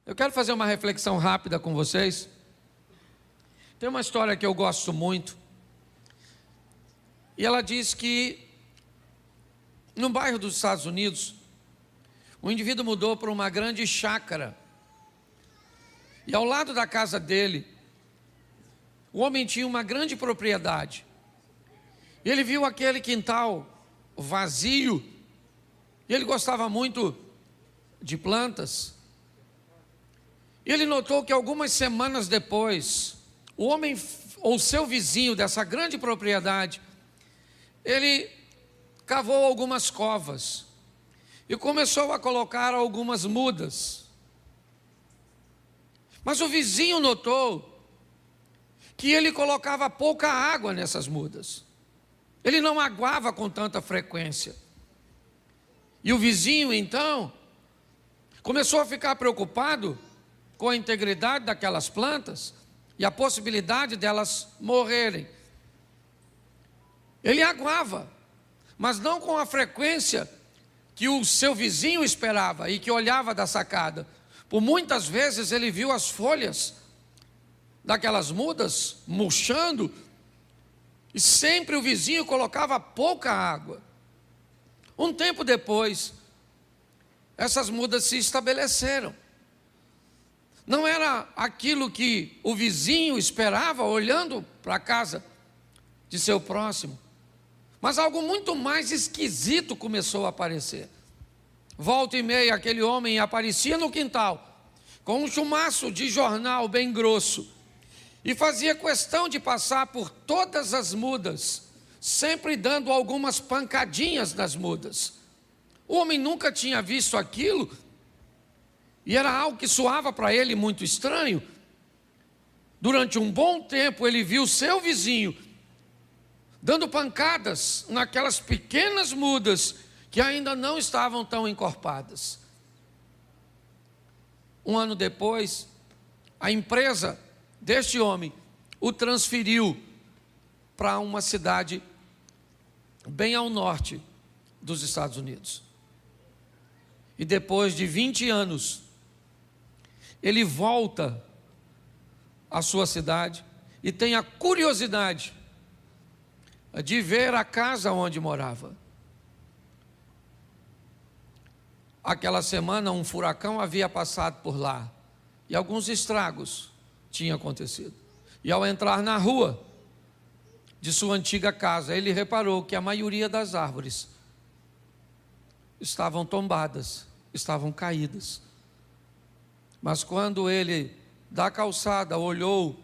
Eu quero fazer uma reflexão rápida com vocês. Tem uma história que eu gosto muito. E ela diz que, no bairro dos Estados Unidos, o indivíduo mudou para uma grande chácara. E ao lado da casa dele, o homem tinha uma grande propriedade. E ele viu aquele quintal vazio. E ele gostava muito de plantas. E ele notou que algumas semanas depois, o homem, ou seu vizinho dessa grande propriedade, ele cavou algumas covas e começou a colocar algumas mudas. Mas o vizinho notou que ele colocava pouca água nessas mudas. Ele não aguava com tanta frequência. E o vizinho, então, começou a ficar preocupado com a integridade daquelas plantas e a possibilidade delas morrerem. Ele aguava, mas não com a frequência que o seu vizinho esperava e que olhava da sacada. Por muitas vezes ele viu as folhas daquelas mudas murchando e sempre o vizinho colocava pouca água. Um tempo depois, essas mudas se estabeleceram. Não era aquilo que o vizinho esperava olhando para a casa de seu próximo, mas algo muito mais esquisito começou a aparecer. Volta e meia aquele homem aparecia no quintal com um chumaço de jornal bem grosso e fazia questão de passar por todas as mudas, sempre dando algumas pancadinhas nas mudas. O homem nunca tinha visto aquilo e era algo que soava para ele muito estranho. Durante um bom tempo ele viu seu vizinho dando pancadas naquelas pequenas mudas que ainda não estavam tão encorpadas. Um ano depois, a empresa deste homem o transferiu para uma cidade bem ao norte dos Estados Unidos. E depois de 20 anos, ele volta à sua cidade e tem a curiosidade de ver a casa onde morava. Aquela semana um furacão havia passado por lá e alguns estragos tinham acontecido. E ao entrar na rua de sua antiga casa, ele reparou que a maioria das árvores estavam tombadas, estavam caídas. Mas quando ele, da calçada, olhou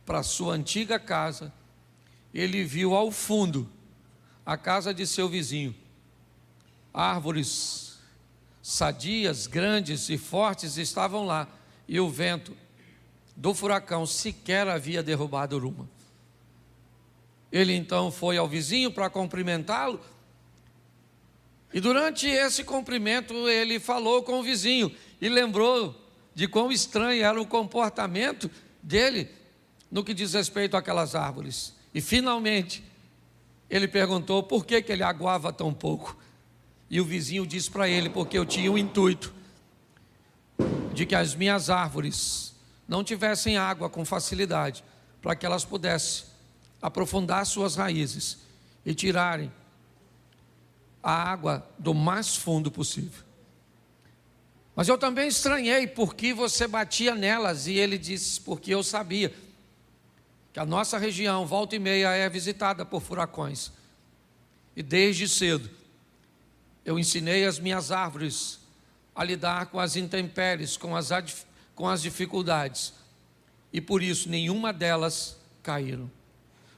para a sua antiga casa, ele viu ao fundo a casa de seu vizinho. Árvores sadias, grandes e fortes estavam lá, e o vento do furacão sequer havia derrubado uma. Ele então foi ao vizinho para cumprimentá-lo, e durante esse cumprimento ele falou com o vizinho e lembrou de quão estranho era o comportamento dele no que diz respeito àquelas árvores. E finalmente ele perguntou por que ele aguava tão pouco. E o vizinho disse para ele: porque eu tinha o intuito de que as minhas árvores não tivessem água com facilidade, para que elas pudessem aprofundar suas raízes e tirarem a água do mais fundo possível. Mas eu também estranhei porque você batia nelas. E ele disse: porque eu sabia que a nossa região, volta e meia, é visitada por furacões. E desde cedo eu ensinei as minhas árvores a lidar com as intempéries, com as dificuldades. E por isso nenhuma delas caíram.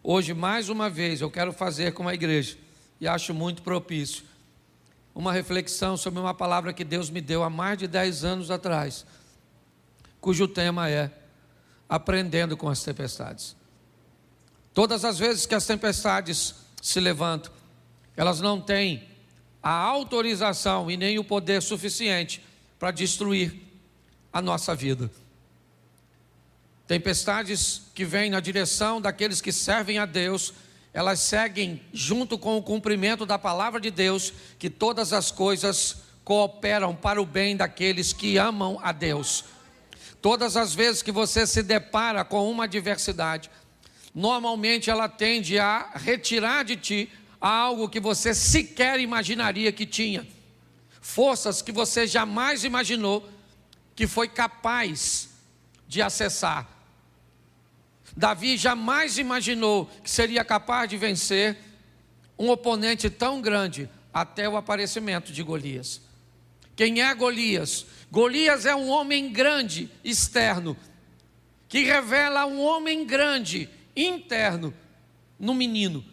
Hoje, mais uma vez, eu quero fazer com a igreja, e acho muito propício, uma reflexão sobre uma palavra que Deus me deu há mais de 10 anos atrás, cujo tema é aprendendo com as tempestades. Todas as vezes que as tempestades se levantam, elas não têm a autorização e nem o poder suficiente para destruir a nossa vida. Tempestades que vêm na direção daqueles que servem a Deus, elas seguem junto com o cumprimento da palavra de Deus, que todas as coisas cooperam para o bem daqueles que amam a Deus. Todas as vezes que você se depara com uma adversidade, normalmente ela tende a retirar de ti algo que você sequer imaginaria que tinha. Forças que você jamais imaginou que foi capaz de acessar. Davi jamais imaginou que seria capaz de vencer um oponente tão grande até o aparecimento de Golias. Quem é Golias? Golias é um homem grande, externo, que revela um homem grande, interno, no menino.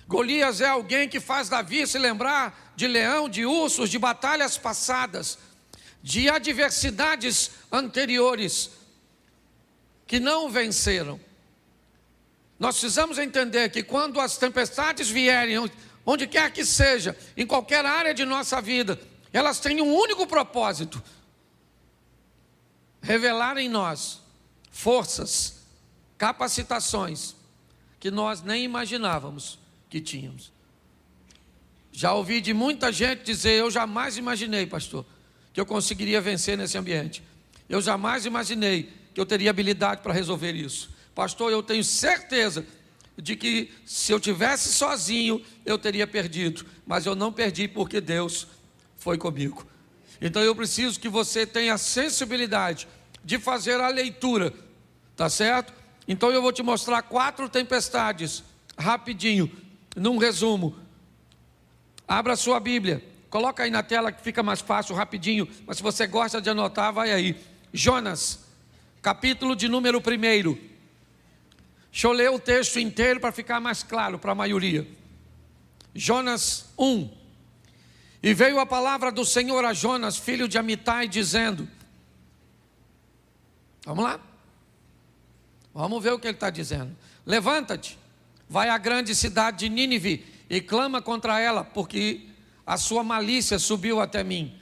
Golias é alguém que faz Davi se lembrar de leão, de ursos, de batalhas passadas, de adversidades anteriores que não venceram. Nós precisamos entender que quando as tempestades vierem, onde quer que seja, em qualquer área de nossa vida, elas têm um único propósito: revelar em nós forças, capacitações que nós nem imaginávamos que tínhamos. Já ouvi de muita gente dizer: eu jamais imaginei, pastor, que eu conseguiria vencer nesse ambiente. Eu jamais imaginei que eu teria habilidade para resolver isso. Pastor, eu tenho certeza de que se eu tivesse sozinho, eu teria perdido. Mas eu não perdi porque Deus foi comigo. Então eu preciso que você tenha a sensibilidade de fazer a leitura, tá certo? Então eu vou te mostrar 4 tempestades, rapidinho, num resumo. Abra a sua Bíblia, coloca aí na tela que fica mais fácil, rapidinho. Mas se você gosta de anotar, vai aí. Jonas, capítulo de número 1. Deixa eu ler o texto inteiro para ficar mais claro para a maioria. Jonas 1. E veio a palavra do Senhor a Jonas, filho de Amitai, dizendo... Vamos lá? Vamos ver o que ele está dizendo. Levanta-te, vai à grande cidade de Nínive e clama contra ela, porque a sua malícia subiu até mim.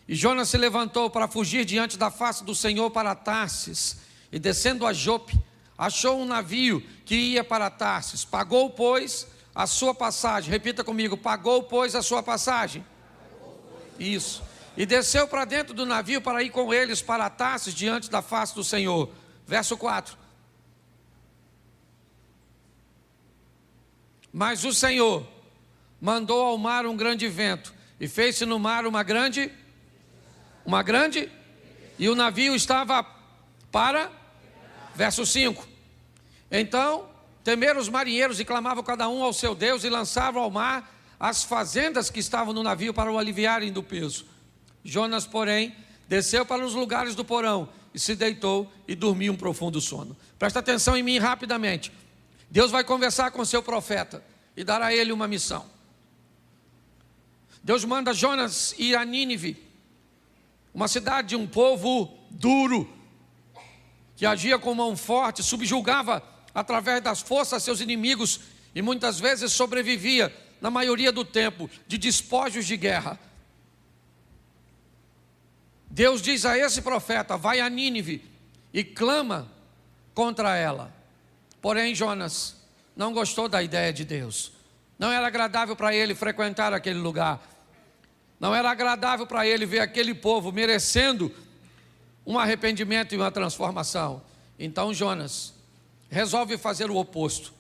E Jonas se levantou para fugir diante da face do Senhor para Tarsis, e descendo a Jope, achou um navio que ia para Tarsis. Pagou, pois, a sua passagem. Repita comigo: pagou, pois, a sua passagem. Isso. E desceu para dentro do navio para ir com eles para Tarsis diante da face do Senhor. Verso 4. Mas o Senhor mandou ao mar um grande vento, e fez-se no mar uma grande, e o navio estava para, verso 5. Então temeram os marinheiros e clamavam cada um ao seu Deus, e lançavam ao mar as fazendas que estavam no navio para o aliviarem do peso. Jonas, porém, desceu para os lugares do porão e se deitou e dormiu um profundo sono. Presta atenção em mim rapidamente. Deus vai conversar com seu profeta e dar a ele uma missão. Deus manda Jonas ir a Nínive, uma cidade de um povo duro, que agia com mão forte, subjugava através das forças seus inimigos e muitas vezes sobrevivia, na maioria do tempo, de despojos de guerra. Deus diz a esse profeta: vai a Nínive e clama contra ela. Porém, Jonas não gostou da ideia de Deus. Não era agradável para ele frequentar aquele lugar. Não era agradável para ele ver aquele povo merecendo um arrependimento e uma transformação. Então Jonas resolve fazer o oposto.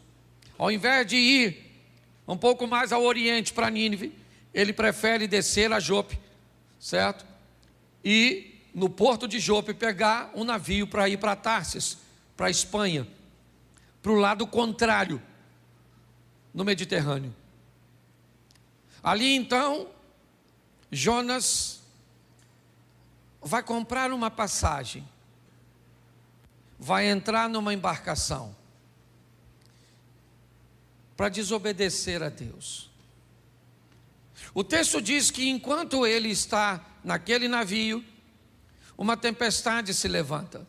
Ao invés de ir um pouco mais ao oriente para Nínive, ele prefere descer a Jope, certo? E no porto de Jope pegar um navio para ir para Tarsis, para a Espanha, para o lado contrário, no Mediterrâneo. Ali então, Jonas vai comprar uma passagem, vai entrar numa embarcação para desobedecer a Deus. O texto diz que enquanto ele está naquele navio, uma tempestade se levanta.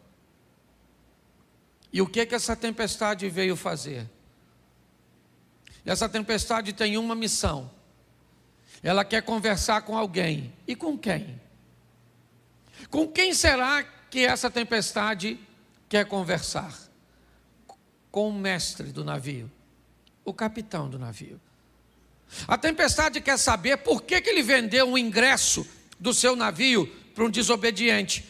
E o que essa tempestade veio fazer? Essa tempestade tem uma missão. Ela quer conversar com alguém. E com quem? Com quem será que essa tempestade quer conversar? Com o mestre do navio, o capitão do navio. A tempestade quer saber por que ele vendeu o ingresso do seu navio para um desobediente.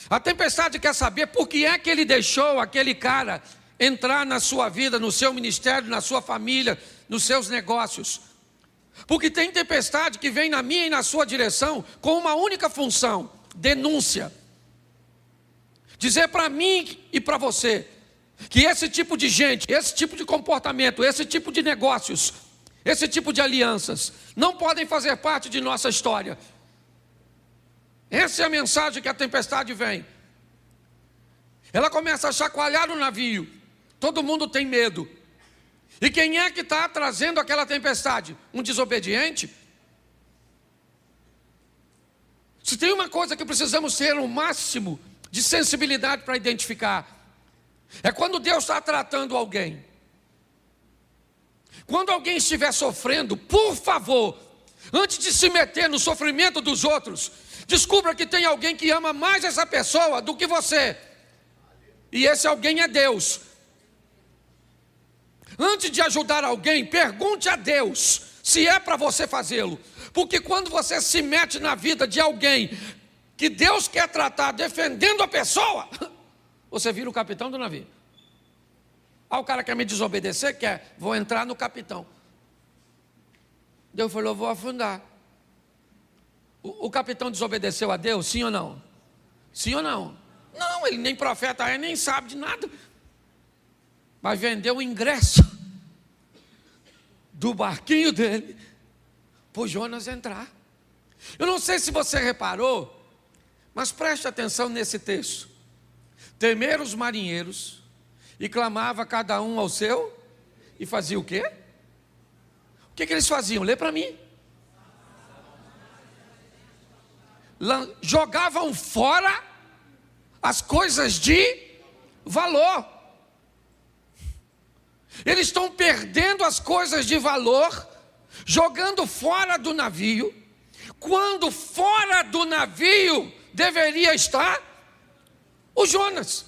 A tempestade quer saber por que é que ele deixou aquele cara entrar na sua vida, no seu ministério, na sua família, nos seus negócios. Porque tem tempestade que vem na minha e na sua direção com uma única função: denúncia. Dizer para mim e para você que esse tipo de gente, esse tipo de comportamento, esse tipo de negócios, esse tipo de alianças não podem fazer parte de nossa história. Essa é a mensagem que a tempestade vem. Ela começa a chacoalhar o navio. Todo mundo tem medo. E quem é que está trazendo aquela tempestade? Um desobediente? Se tem uma coisa que precisamos ter o máximo de sensibilidade para identificar, é quando Deus está tratando alguém. Quando alguém estiver sofrendo, por favor, antes de se meter no sofrimento dos outros, descubra que tem alguém que ama mais essa pessoa do que você. E esse alguém é Deus. Antes de ajudar alguém, pergunte a Deus se é para você fazê-lo. Porque quando você se mete na vida de alguém que Deus quer tratar defendendo a pessoa, você vira o capitão do navio. Ah, o cara quer me desobedecer? Quer, vou entrar no capitão. Deus falou, vou afundar. O capitão desobedeceu a Deus, sim ou não? Sim ou não? Não, ele nem profeta é, nem sabe de nada. Mas vendeu o ingresso do barquinho dele para o Jonas entrar. Eu não sei se você reparou, mas preste atenção nesse texto. Temeram os marinheiros e clamava cada um ao seu, e fazia o quê? O que eles faziam? Lê para mim. Jogavam fora as coisas de valor. Eles estão perdendo as coisas de valor, jogando fora do navio, quando fora do navio deveria estar o Jonas.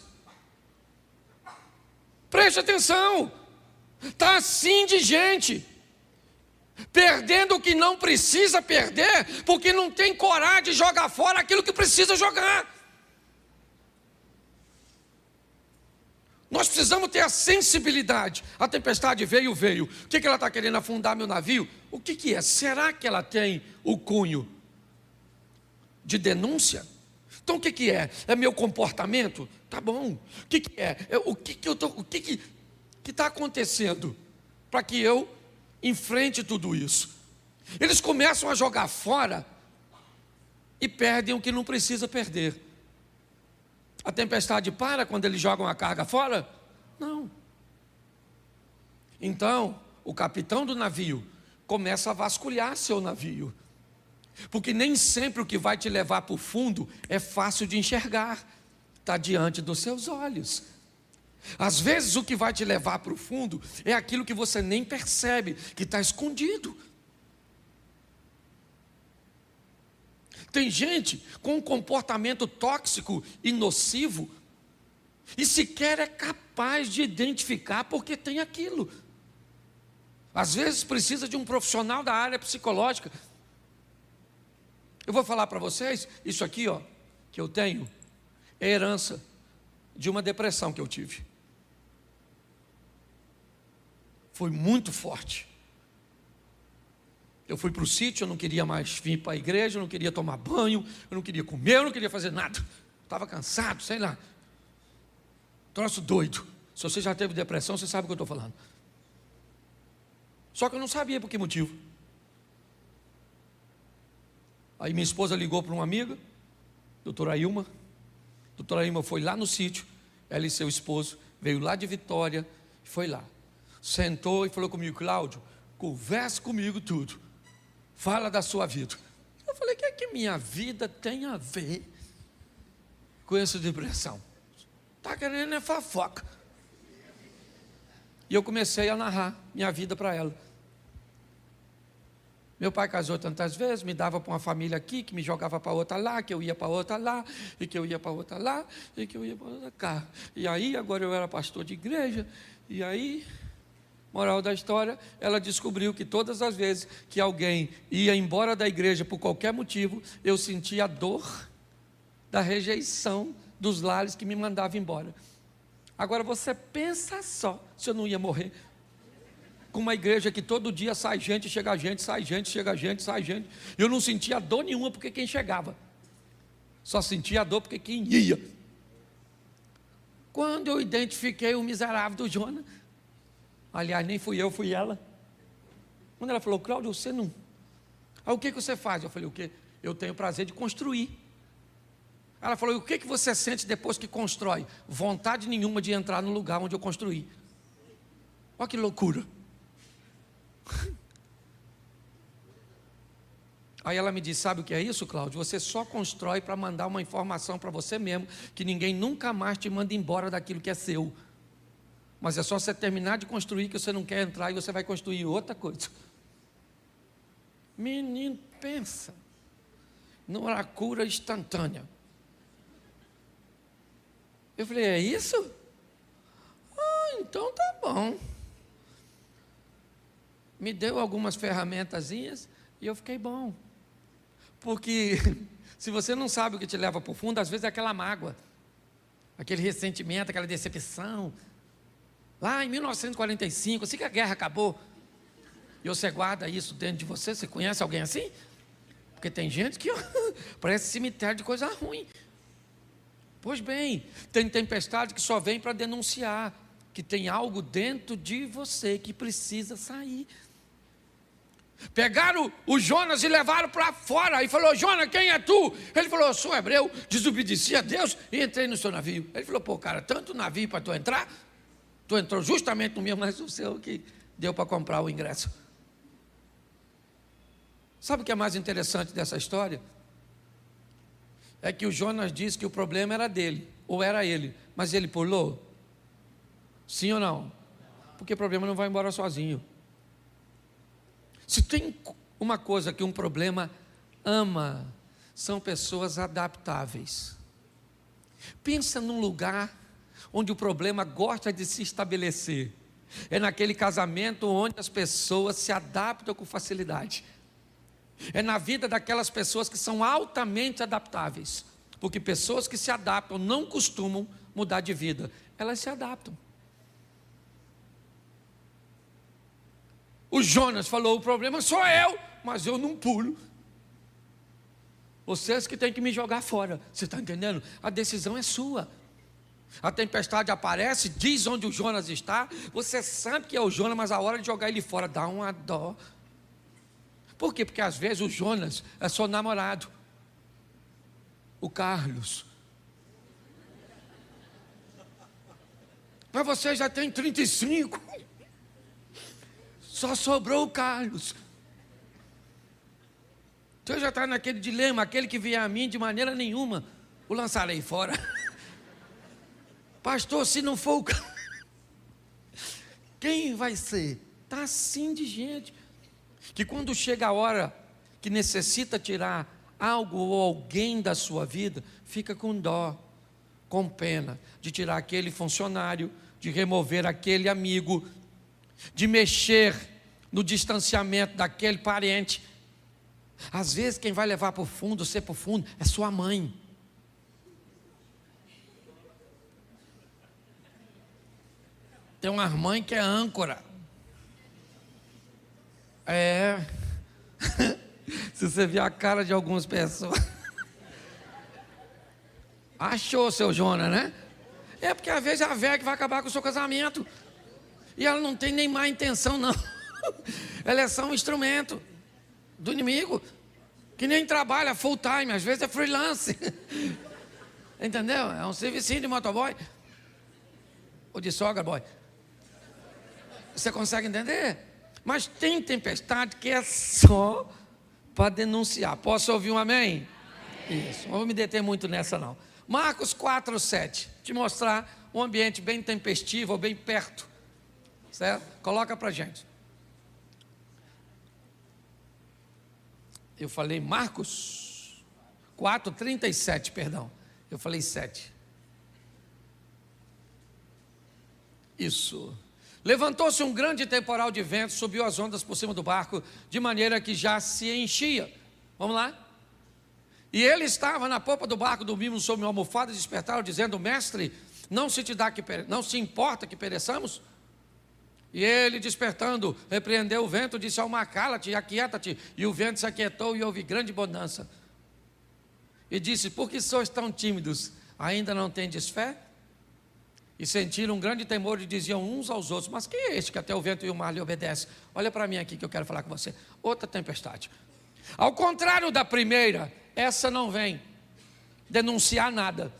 Preste atenção, está assim de gente, perdendo o que não precisa perder, porque não tem coragem de jogar fora aquilo que precisa jogar. Nós precisamos ter a sensibilidade. A tempestade veio. O que ela está querendo? Afundar meu navio? O que é? Será que ela tem o cunho de denúncia? Então o que é? É meu comportamento? Tá bom. O que é? O que está acontecendo para que eu enfrente tudo isso? Eles começam a jogar fora e perdem o que não precisa perder. A tempestade para quando eles jogam a carga fora? Não. Então, o capitão do navio começa a vasculhar seu navio. Porque nem sempre o que vai te levar para o fundo é fácil de enxergar. Está diante dos seus olhos. Às vezes o que vai te levar para o fundo é aquilo que você nem percebe, que está escondido. Tem gente com um comportamento tóxico e nocivo e sequer é capaz de identificar porque tem aquilo. Às vezes precisa de um profissional da área psicológica. Eu vou falar para vocês, isso aqui que eu tenho, é herança de uma depressão que eu tive. Foi muito forte. Eu fui para o sítio, eu não queria mais vir para a igreja, eu não queria tomar banho, eu não queria comer, eu não queria fazer nada. Estava cansado, sei lá. Troço doido. Se você já teve depressão, você sabe o que eu estou falando. Só que eu não sabia por que motivo. Aí minha esposa ligou para uma amiga, doutora Ilma. Doutora Ilma foi lá no sítio, ela e seu esposo, veio lá de Vitória, foi lá. Sentou e falou comigo, Cláudio, conversa comigo tudo. Fala da sua vida. Eu falei, o que é que minha vida tem a ver com essa depressão? Está querendo é fofoca. E eu comecei a narrar minha vida para ela. Meu pai casou tantas vezes, me dava para uma família aqui, que me jogava para outra lá, que eu ia para outra lá, e que eu ia para outra lá, e que eu ia para outra cá. E aí, agora eu era pastor de igreja, e aí... Moral da história, ela descobriu que todas as vezes que alguém ia embora da igreja por qualquer motivo, eu sentia a dor da rejeição dos lares que me mandavam embora. Agora você pensa só, se eu não ia morrer com uma igreja que todo dia sai gente, chega gente, sai gente, chega gente, sai gente. Eu não sentia dor nenhuma porque quem chegava, só sentia dor porque quem ia. Quando eu identifiquei o miserável do Jonas, aliás, nem fui eu, fui ela. Quando ela falou: Cláudio, você não... Aí o que você faz? Eu falei: o quê? Eu tenho o prazer de construir. Ela falou: e o que você sente depois que constrói? Vontade nenhuma de entrar no lugar onde eu construí. Olha que loucura. Aí ela me disse: sabe o que é isso, Cláudio? Você só constrói para mandar uma informação para você mesmo, que ninguém nunca mais te manda embora daquilo que é seu. Mas é só você terminar de construir que você não quer entrar e você vai construir outra coisa. Menino, pensa numa cura instantânea. Eu falei: é isso? Ah, então tá bom. Me deu algumas ferramentazinhas e eu fiquei bom. Porque se você não sabe o que te leva para o fundo, às vezes é aquela mágoa, aquele ressentimento, aquela decepção. Lá em 1945, assim que a guerra acabou, e você guarda isso dentro de você. Você conhece alguém assim? Porque tem gente que parece cemitério de coisa ruim. Pois bem, tem tempestade que só vem para denunciar que tem algo dentro de você que precisa sair. Pegaram o Jonas e levaram para fora. E falou: Jonas, quem é tu? Ele falou: eu sou hebreu, desobedeci a Deus e entrei no seu navio. Ele falou: pô, cara, tanto navio para tu entrar? Tu entrou justamente no mesmo, mas o seu que deu para comprar o ingresso. Sabe o que é mais interessante dessa história? É que o Jonas disse que o problema era dele, ou era ele, mas ele pulou? Sim ou não? Porque o problema não vai embora sozinho. Se tem uma coisa que um problema ama, são pessoas adaptáveis. Pensa num lugar onde o problema gosta de se estabelecer. É naquele casamento onde as pessoas se adaptam com facilidade. É na vida daquelas pessoas que são altamente adaptáveis. Porque pessoas que se adaptam não costumam mudar de vida. Elas se adaptam. O Jonas falou: o problema sou eu, mas eu não pulo. Vocês que têm que me jogar fora. Você está entendendo? A decisão é sua. A tempestade aparece, diz onde o Jonas está. Você sabe que é o Jonas, mas a hora de jogar ele fora dá uma dó. Por quê? Porque às vezes o Jonas é só namorado. O Carlos. Mas você já tem 35. Só sobrou o Carlos. Você já está naquele dilema: aquele que vier a mim, de maneira nenhuma o lançarei fora. Pastor, se não for o Carlos, quem vai ser? Está assim de gente, que quando chega a hora que necessita tirar algo ou alguém da sua vida, fica com dó, com pena, de tirar aquele funcionário, de remover aquele amigo, de mexer no distanciamento daquele parente. Às vezes quem vai levar para o fundo, ser para o fundo, é sua mãe. Tem uma mãe que é âncora. Se você ver a cara de algumas pessoas. Achou, seu Jonas, né? É porque às vezes é a velha que vai acabar com o seu casamento. E ela não tem nem má intenção, não. Ela é só um instrumento do inimigo, que nem trabalha full time, às vezes é freelance. Entendeu? É um servicinho de motoboy. Ou de sogra boy. Você consegue entender? Mas tem tempestade que é só para denunciar. Posso ouvir um amém? Amém. Isso, não vou me deter muito nessa não. Marcos 4:7, te mostrar um ambiente bem tempestivo, ou bem perto. Certo? Coloca para a gente. Eu falei Marcos 4:37, perdão. Eu falei 7. Isso. Levantou-se um grande temporal de vento, subiu as ondas por cima do barco, de maneira que já se enchia. Vamos lá? E ele estava na popa do barco, dormindo sob uma almofada, e despertaram, dizendo: mestre, não se importa que pereçamos? E ele, despertando, repreendeu o vento, disse ao mar: cala-te e aquieta-te. E o vento se aquietou e houve grande bonança. E disse: por que sois tão tímidos? Ainda não tendes fé? E sentiram um grande temor e diziam uns aos outros: mas quem é este que até o vento e o mar lhe obedecem? Olha para mim aqui que eu quero falar com você. Outra tempestade. Ao contrário da primeira, essa não vem denunciar nada.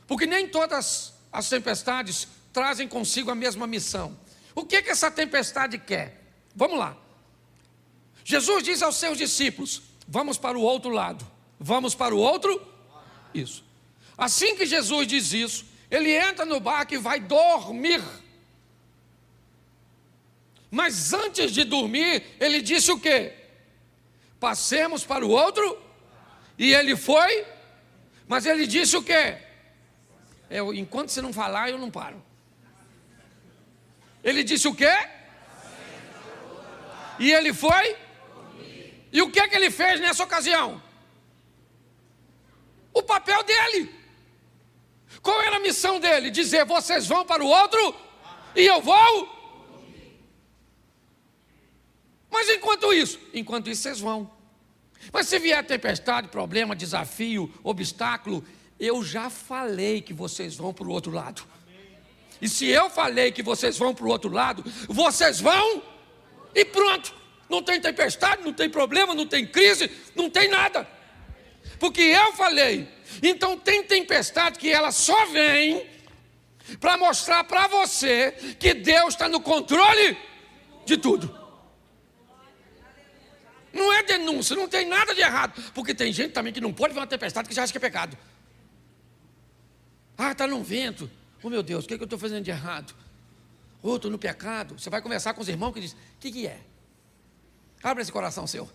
Porque nem todas as tempestades trazem consigo a mesma missão. O que essa tempestade quer? Vamos lá. Jesus diz aos seus discípulos: vamos para o outro lado. Vamos para o outro? Isso. Assim que Jesus diz isso, ele entra no barco e vai dormir. Mas antes de dormir, ele disse o quê? Passemos para o outro. E ele foi. Mas ele disse o quê? Enquanto você não falar, eu não paro. Ele disse o quê? E ele foi. E o que ele fez nessa ocasião? O papel dele. Qual era a missão dele? Dizer: vocês vão para o outro e eu vou. Mas enquanto isso vocês vão. Mas se vier tempestade, problema, desafio, obstáculo, eu já falei que vocês vão para o outro lado. E se eu falei que vocês vão para o outro lado, vocês vão e pronto. Não tem tempestade, não tem problema, não tem crise, não tem nada. Porque eu falei. Então tem tempestade que ela só vem para mostrar para você que Deus está no controle de tudo. Não é denúncia, não tem nada de errado. Porque tem gente também que não pode ver uma tempestade que já acha que é pecado. Ah, está num vento. Oh meu Deus, o que eu estou fazendo de errado? Oh, estou no pecado. Você vai conversar com os irmãos que dizem: o que é? Abre esse coração seu.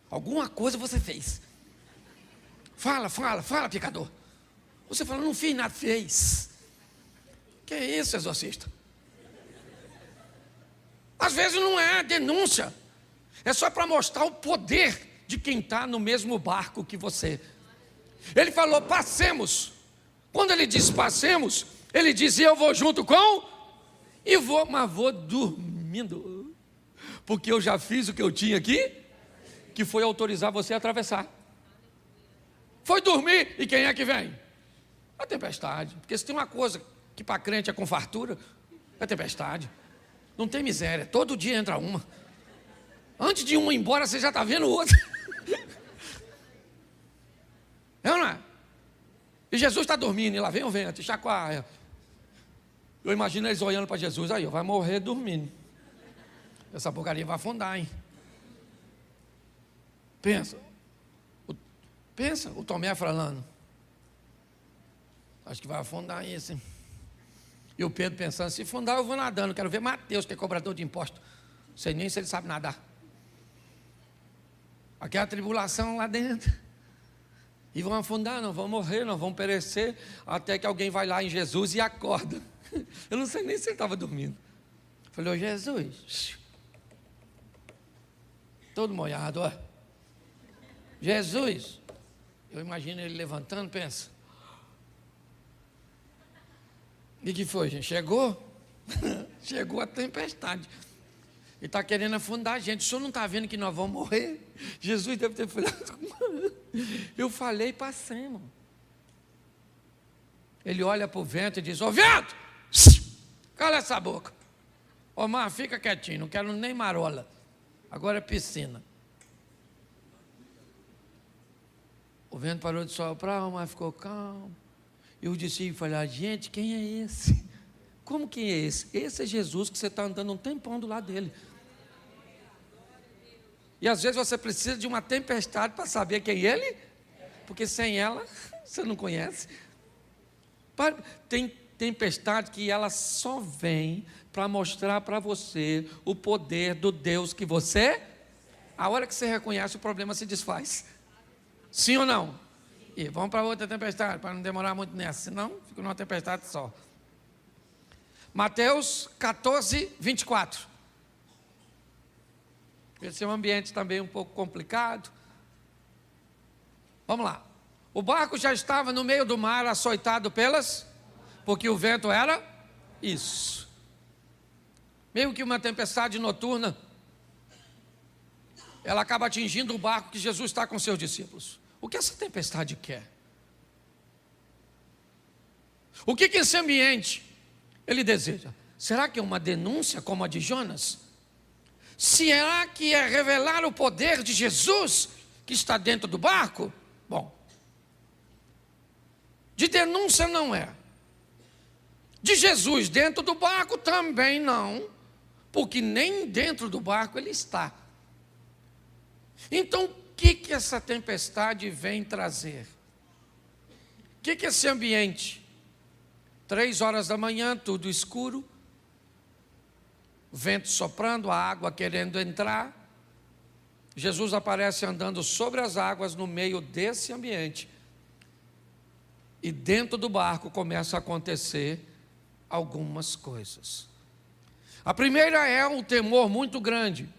Alguma coisa você fez. Fala, pecador. Você fala: não fiz nada, fez. Que é isso, exorcista? Às vezes não é denúncia. É só para mostrar o poder de quem está no mesmo barco que você. Ele falou: passemos. Quando ele disse passemos, ele disse: eu vou junto com. E vou, mas vou dormindo. Porque eu já fiz o que eu tinha aqui, que foi autorizar você a atravessar. Foi dormir, e quem é que vem? A tempestade. Porque se tem uma coisa que para crente é com fartura, é tempestade. Não tem miséria, todo dia entra uma. Antes de uma ir embora, você já está vendo outra. É ou não é? E Jesus está dormindo, e lá vem o vento, e chacoalha. Eu imagino eles olhando para Jesus: aí, vai morrer dormindo. Essa porcaria vai afundar, hein? Pensa, o Tomé falando: acho que vai afundar isso, hein? E o Pedro pensando: se afundar eu vou nadando, quero ver Mateus, que é cobrador de imposto. Não sei nem se ele sabe nadar. Aquela tribulação lá dentro. E vão afundar, não vão morrer, não vão perecer, até que alguém vai lá em Jesus e acorda. Eu não sei nem se ele estava dormindo. Falei: ô Jesus, todo molhado, ó. Jesus, eu imagino ele levantando, pensa: e que foi, gente? Chegou? Chegou a tempestade. E está querendo afundar a gente. O senhor não está vendo que nós vamos morrer? Jesus deve ter falado: eu falei, passemos. Ele olha para o vento e diz: ô vento, cala essa boca. Ô mar, fica quietinho, não quero nem marola. Agora é piscina. O vento parou de soprar, o mar ficou calmo. E os discípulos falaram: gente, quem é esse? Como quem é esse? Esse é Jesus que você está andando um tempão do lado dele. E às vezes você precisa de uma tempestade para saber quem ele é, porque sem ela você não conhece. Tem tempestade que ela só vem para mostrar para você o poder do Deus que você. A hora que você reconhece, o problema se desfaz. Sim ou não? E vamos para outra tempestade, para não demorar muito nessa, senão fica numa tempestade só. Mateus 14, 24. Esse é um ambiente também um pouco complicado. Vamos lá. O barco já estava no meio do mar, açoitado porque o vento era isso. Meio que uma tempestade noturna. Ela acaba atingindo o barco que Jesus está com seus discípulos. O que essa tempestade quer? O que esse ambiente ele deseja? Será que é uma denúncia como a de Jonas? Será que é revelar o poder de Jesus que está dentro do barco? Bom, de denúncia não é. De Jesus dentro do barco também não, porque nem dentro do barco ele está. Então, o que essa tempestade vem trazer? O que esse ambiente? 3 horas da manhã, tudo escuro, vento soprando, a água querendo entrar. Jesus aparece andando sobre as águas no meio desse ambiente. E dentro do barco começa a acontecer algumas coisas. A primeira é um temor muito grande,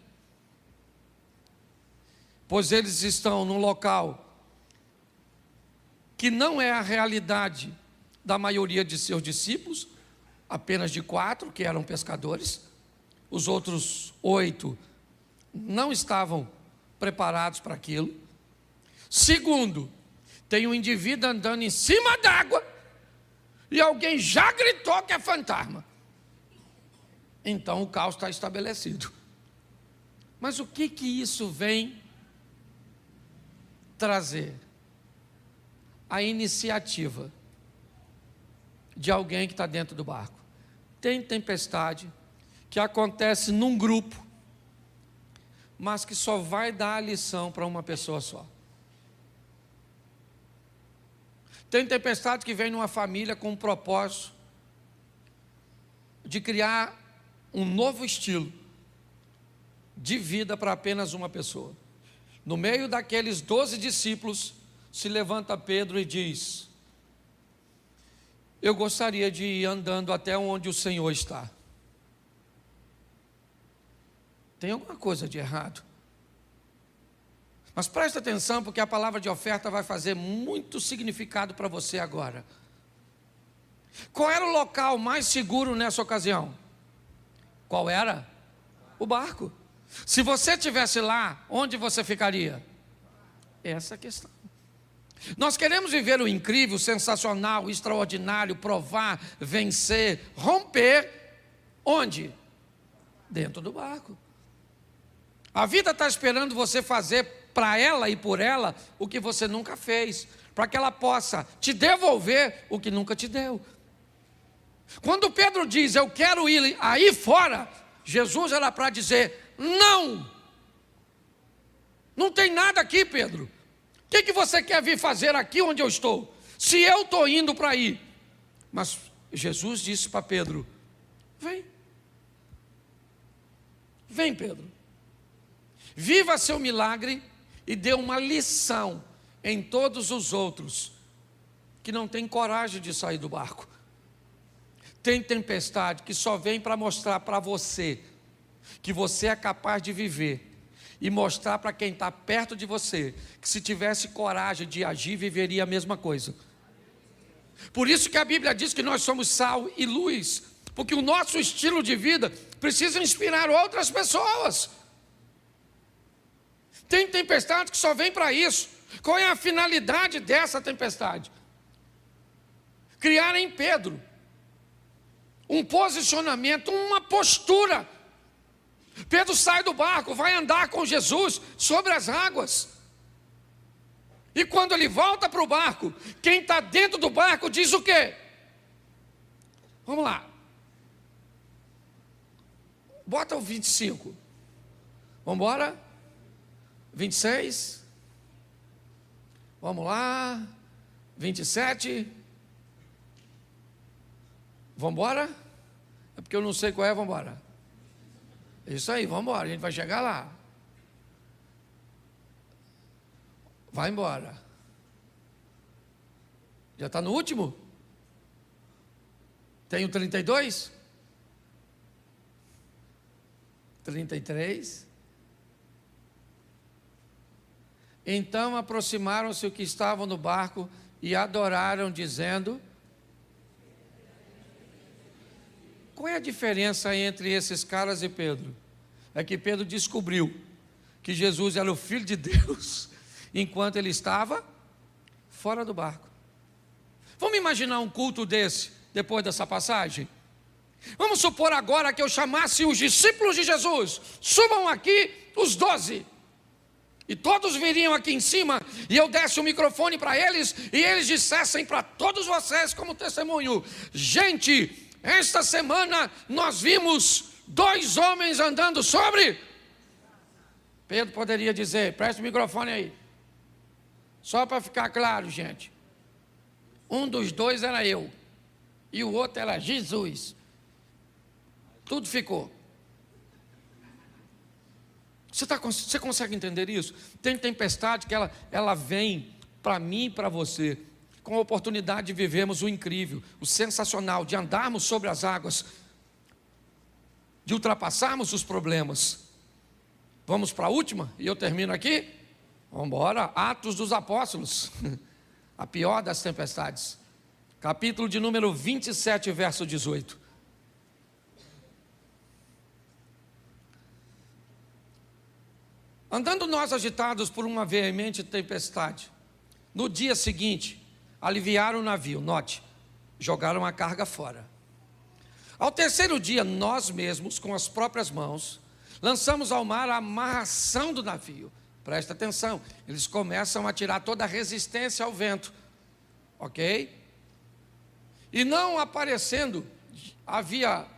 pois eles estão num local que não é a realidade da maioria de seus discípulos, apenas de 4 que eram pescadores. Os outros 8 não estavam preparados para aquilo. Segundo, tem um indivíduo andando em cima d'água e alguém já gritou que é fantasma. Então o caos está estabelecido. Mas o que isso vem trazer? A iniciativa de alguém que está dentro do barco. Tem tempestade que acontece num grupo, mas que só vai dar a lição para uma pessoa só. Tem tempestade que vem numa família com um propósito de criar um novo estilo de vida para apenas uma pessoa. No meio daqueles 12 discípulos, se levanta Pedro e diz: eu gostaria de ir andando até onde o Senhor está. Tem alguma coisa de errado. Mas presta atenção, porque a palavra de oferta vai fazer muito significado para você agora. Qual era o local mais seguro nessa ocasião? Qual era? O barco. Se você estivesse lá, onde você ficaria? Essa é a questão. Nós queremos viver o incrível, sensacional, o extraordinário, provar, vencer, romper. Onde? Dentro do barco. A vida está esperando você fazer para ela e por ela o que você nunca fez, para que ela possa te devolver o que nunca te deu. Quando Pedro diz, eu quero ir aí fora, Jesus era para dizer, não. Não tem nada aqui, Pedro. O que você quer vir fazer aqui onde eu estou? Se eu estou indo para aí. Mas Jesus disse para Pedro, vem. Vem, Pedro. Viva seu milagre e dê uma lição em todos os outros que não têm coragem de sair do barco. Tem tempestade que só vem para mostrar para você que você é capaz de viver e mostrar para quem está perto de você que se tivesse coragem de agir, viveria a mesma coisa. Por isso que a Bíblia diz que nós somos sal e luz, porque o nosso estilo de vida precisa inspirar outras pessoas. Tem tempestade que só vem para isso. Qual é a finalidade dessa tempestade? Criar em Pedro um posicionamento, uma postura. Pedro sai do barco, vai andar com Jesus sobre as águas. E quando ele volta para o barco, quem está dentro do barco diz o quê? Vamos lá. Bota o 25. Vamos embora? 26. Vamos lá. 27. Vamos embora? É porque eu não sei qual é, vamos embora. Isso aí, vamos embora, a gente vai chegar lá. Vai embora. Já está no último? Tem o 32? 33? Então aproximaram-se os que estavam no barco e adoraram, dizendo... Qual é a diferença entre esses caras e Pedro? É que Pedro descobriu que Jesus era o Filho de Deus, enquanto ele estava fora do barco. Vamos imaginar um culto desse, depois dessa passagem? Vamos supor agora que eu chamasse os discípulos de Jesus, subam aqui os 12, e todos viriam aqui em cima, e eu desse o microfone para eles, e eles dissessem para todos vocês como testemunho: gente, esta semana nós vimos 2 homens andando sobre. Pedro poderia dizer: presta o microfone aí. Só para ficar claro, gente. Um dos 2 era eu, e o outro era Jesus. Tudo ficou. Você consegue entender isso? Tem tempestade que ela vem para mim e para você, com a oportunidade de vivermos o incrível, o sensacional, de andarmos sobre as águas, de ultrapassarmos os problemas. Vamos para a última, e eu termino aqui? Vamos embora. Atos dos Apóstolos, a pior das tempestades, capítulo de número 27, verso 18. Andando nós agitados por uma veemente tempestade, no dia seguinte, aliviaram o navio, note, jogaram a carga fora. Ao 3º dia, nós mesmos, com as próprias mãos, lançamos ao mar a amarração do navio. Presta atenção, eles começam a tirar toda a resistência ao vento, ok? E não aparecendo, havia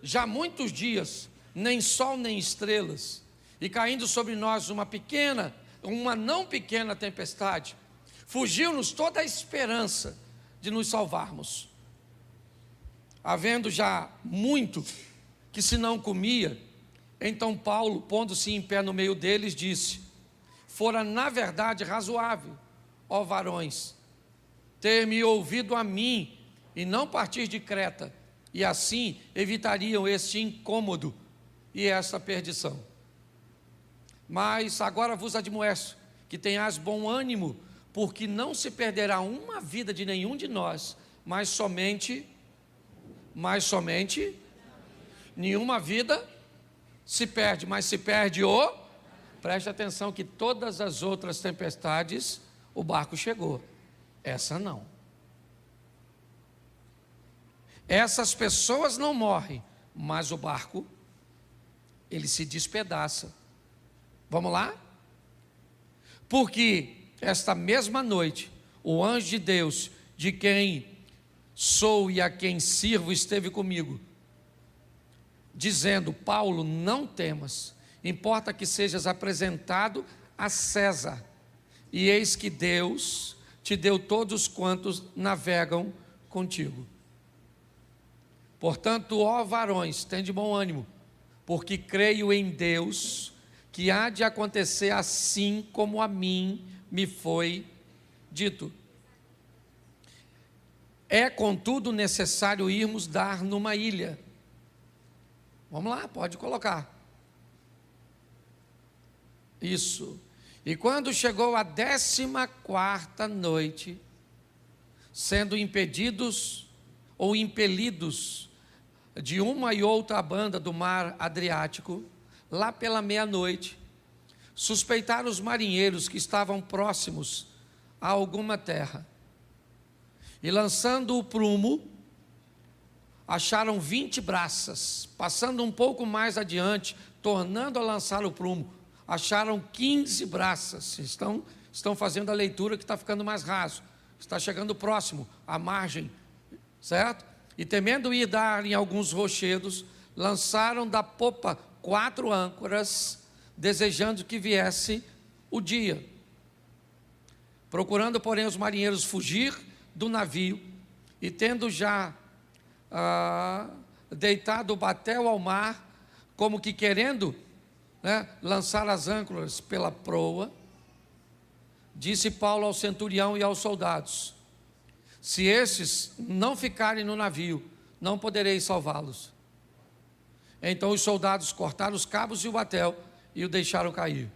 já muitos dias, nem sol nem estrelas, e caindo sobre nós uma não pequena tempestade, fugiu-nos toda a esperança de nos salvarmos. Havendo já muito que se não comia, então Paulo, pondo-se em pé no meio deles, disse: fora na verdade razoável, ó varões, ter-me ouvido a mim e não partir de Creta, e assim evitariam este incômodo e esta perdição. Mas agora vos admoesto que tenhais bom ânimo, porque não se perderá uma vida de nenhum de nós, mas somente nenhuma vida se perde, mas se perde o... Preste atenção que todas as outras tempestades, o barco chegou, essa não. Essas pessoas não morrem, mas o barco, ele se despedaça. Vamos lá? Porque esta mesma noite, o anjo de Deus, de quem sou e a quem sirvo, esteve comigo, dizendo: Paulo, não temas, importa que sejas apresentado a César, e eis que Deus te deu todos quantos navegam contigo. Portanto, ó varões, tende bom ânimo, porque creio em Deus, que há de acontecer assim como a mim me foi dito. É, contudo, necessário irmos dar numa ilha. Vamos lá, pode colocar. Isso. E quando chegou a 14ª noite, sendo impedidos ou impelidos de uma e outra banda do mar Adriático, lá pela meia-noite, suspeitaram os marinheiros que estavam próximos a alguma terra, e lançando o prumo, acharam 20 braças. Passando um pouco mais adiante, tornando a lançar o prumo, acharam 15 braças. Estão fazendo a leitura que está ficando mais raso, está chegando próximo à margem, certo? E temendo ir dar em alguns rochedos, lançaram da popa 4 âncoras, desejando que viesse o dia. Procurando, porém, os marinheiros fugir do navio, e tendo já deitado o batel ao mar, como que querendo lançar as âncoras pela proa, disse Paulo ao centurião e aos soldados: se esses não ficarem no navio, não podereis salvá-los. Então os soldados cortaram os cabos e o batel e o deixaram cair.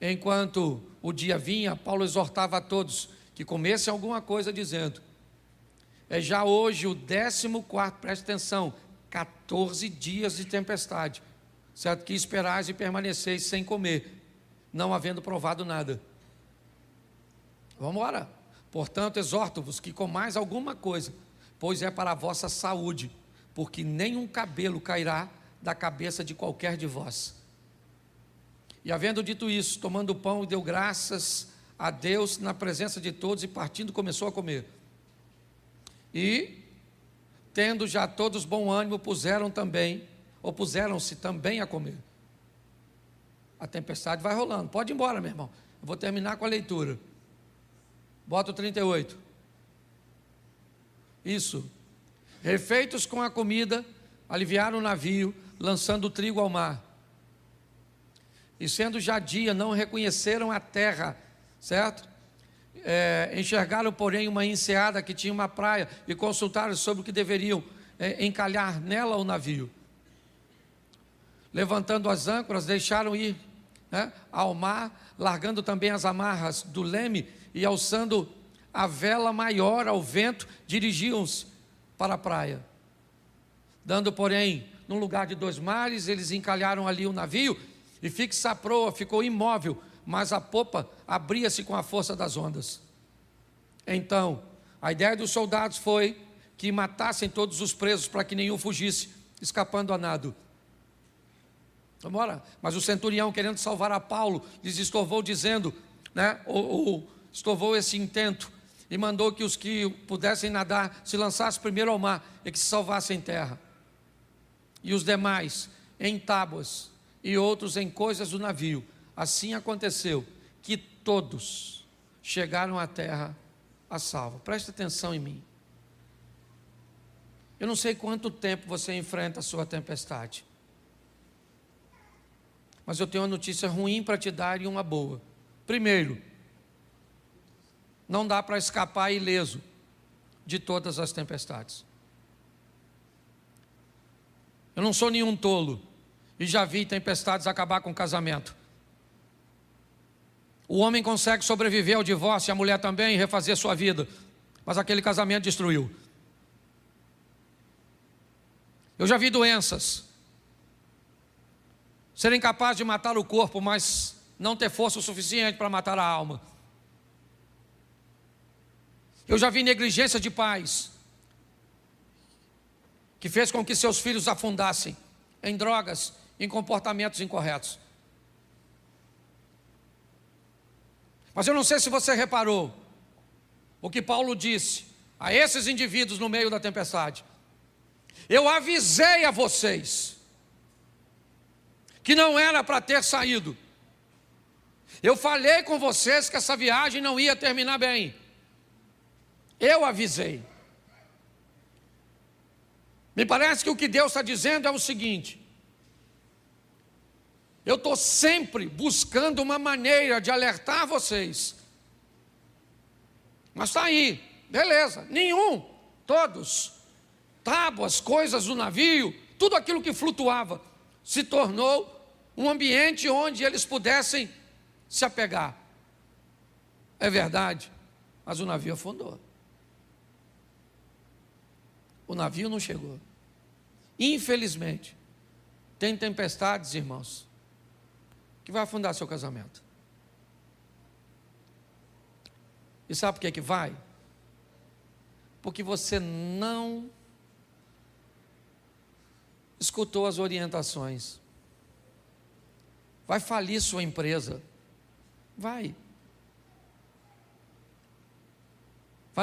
Enquanto o dia vinha, Paulo exortava a todos que comessem alguma coisa, dizendo: é já hoje o 14º, preste atenção, 14 dias de tempestade, certo? Que esperais e permaneceis sem comer, não havendo provado nada. Vamos embora. Portanto, exorto-vos que comais alguma coisa, pois é para a vossa saúde, porque nenhum cabelo cairá da cabeça de qualquer de vós. E havendo dito isso, tomando o pão, deu graças a Deus na presença de todos, e partindo começou a comer. E, tendo já todos bom ânimo, puseram-se também a comer. A tempestade vai rolando. Pode ir embora, meu irmão. Eu vou terminar com a leitura. Bota o 38. Isso. Refeitos com a comida, aliviaram o navio, lançando o trigo ao mar. E sendo já dia, não reconheceram a terra, certo? Enxergaram, porém, uma enseada que tinha uma praia, e consultaram sobre o que deveriam encalhar nela o navio. Levantando as âncoras, deixaram ir ao mar, largando também as amarras do leme, e alçando a vela maior ao vento, dirigiam-se para a praia. Dando, porém, num lugar de 2 mares, eles encalharam ali o navio, e fixa a proa ficou imóvel, mas a popa abria-se com a força das ondas. Então, a ideia dos soldados foi que matassem todos os presos, para que nenhum fugisse, escapando a nado. Vamos embora. Mas o centurião, querendo salvar a Paulo, lhes estorvou, dizendo, estorvou esse intento, e mandou que os que pudessem nadar se lançassem primeiro ao mar, e que se salvassem em terra. E os demais em tábuas, e outros em coisas do navio. Assim aconteceu, que todos chegaram à terra a salvo. Preste atenção em mim. Eu não sei quanto tempo você enfrenta a sua tempestade, mas eu tenho uma notícia ruim para te dar e uma boa. Primeiro, não dá para escapar ileso de todas as tempestades. Eu não sou nenhum tolo, e já vi tempestades acabar com o casamento. O homem consegue sobreviver ao divórcio, e a mulher também, e refazer sua vida, mas aquele casamento destruiu. Eu já vi doenças serem capazes de matar o corpo, mas não ter força o suficiente para matar a alma. Eu já vi negligência de pais que fez com que seus filhos afundassem em drogas, em comportamentos incorretos. Mas eu não sei se você reparou o que Paulo disse a esses indivíduos no meio da tempestade. Eu avisei a vocês que não era para ter saído. Eu falei com vocês que essa viagem não ia terminar bem. Eu avisei. Me parece que o que Deus está dizendo é o seguinte: eu estou sempre buscando uma maneira de alertar vocês. Mas está aí, beleza, nenhum, todos, tábuas, coisas do navio, tudo aquilo que flutuava, se tornou um ambiente onde eles pudessem se apegar. É verdade, mas o navio afundou. O navio não chegou. Infelizmente, tem tempestades, irmãos, que vai afundar seu casamento. E sabe por que vai? Porque você não escutou as orientações. Vai falir sua empresa. Vai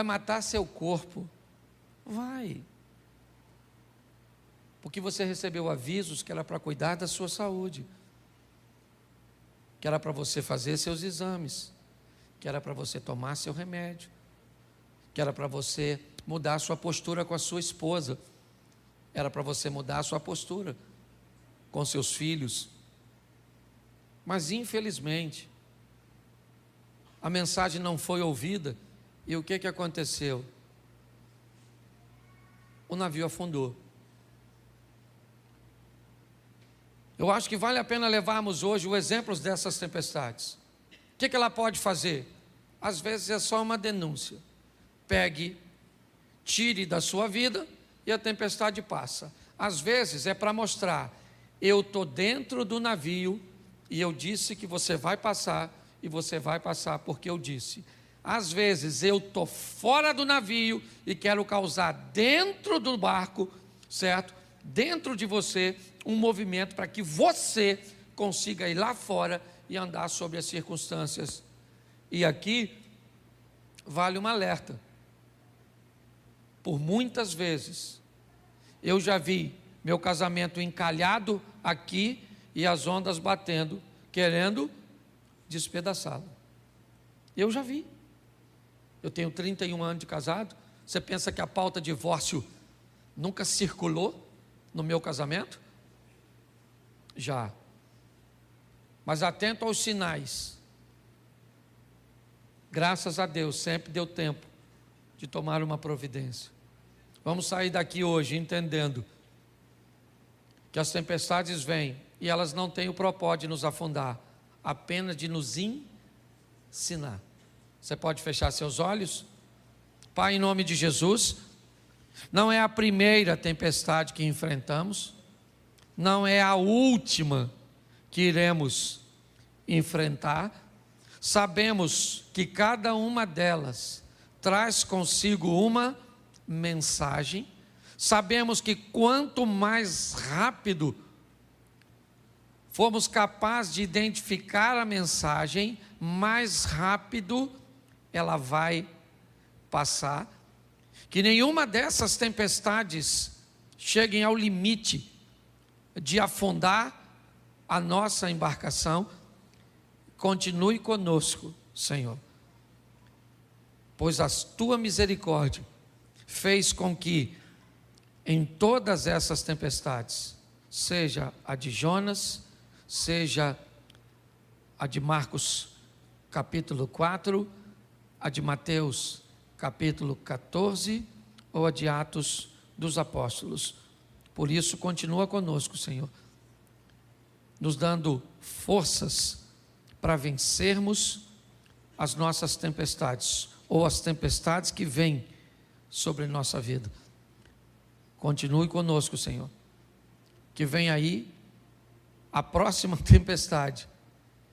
matar seu corpo. Vai. Porque você recebeu avisos que era para cuidar da sua saúde, que era para você fazer seus exames, que era para você tomar seu remédio, que era para você mudar a sua postura com a sua esposa, era para você mudar a sua postura com seus filhos. Mas infelizmente a mensagem não foi ouvida, e o que aconteceu? O navio afundou. Eu acho que vale a pena levarmos hoje os exemplos dessas tempestades. O que ela pode fazer? Às vezes é só uma denúncia. Pegue, tire da sua vida e a tempestade passa. Às vezes é para mostrar: eu estou dentro do navio e eu disse que você vai passar, e você vai passar porque eu disse. Às vezes eu estou fora do navio e quero causar dentro do barco, certo? Dentro de você, um movimento para que você consiga ir lá fora e andar sobre as circunstâncias. E aqui vale um alerta. Por muitas vezes eu já vi meu casamento encalhado aqui e as ondas batendo, querendo despedaçá-lo. Eu já vi. Eu tenho 31 anos de casado. Você pensa que a pauta divórcio nunca circulou no meu casamento? Já. Mas atento aos sinais. Graças a Deus, sempre deu tempo de tomar uma providência. Vamos sair daqui hoje entendendo que as tempestades vêm e elas não têm o propósito de nos afundar, apenas de nos ensinar. Você pode fechar seus olhos? Pai, em nome de Jesus, não é a primeira tempestade que enfrentamos, não é a última que iremos enfrentar. Sabemos que cada uma delas traz consigo uma mensagem. Sabemos que quanto mais rápido formos capazes de identificar a mensagem, mais rápido ela vai passar. Que nenhuma dessas tempestades cheguem ao limite de afundar a nossa embarcação. Continue conosco, Senhor, pois a tua misericórdia fez com que em todas essas tempestades, seja a de Jonas, seja a de Marcos capítulo 4, a de Mateus capítulo 14, ou a de Atos dos Apóstolos. Por isso, continua conosco, Senhor, nos dando forças para vencermos as nossas tempestades, ou as tempestades que vêm sobre nossa vida. Continue conosco, Senhor, que vem aí a próxima tempestade,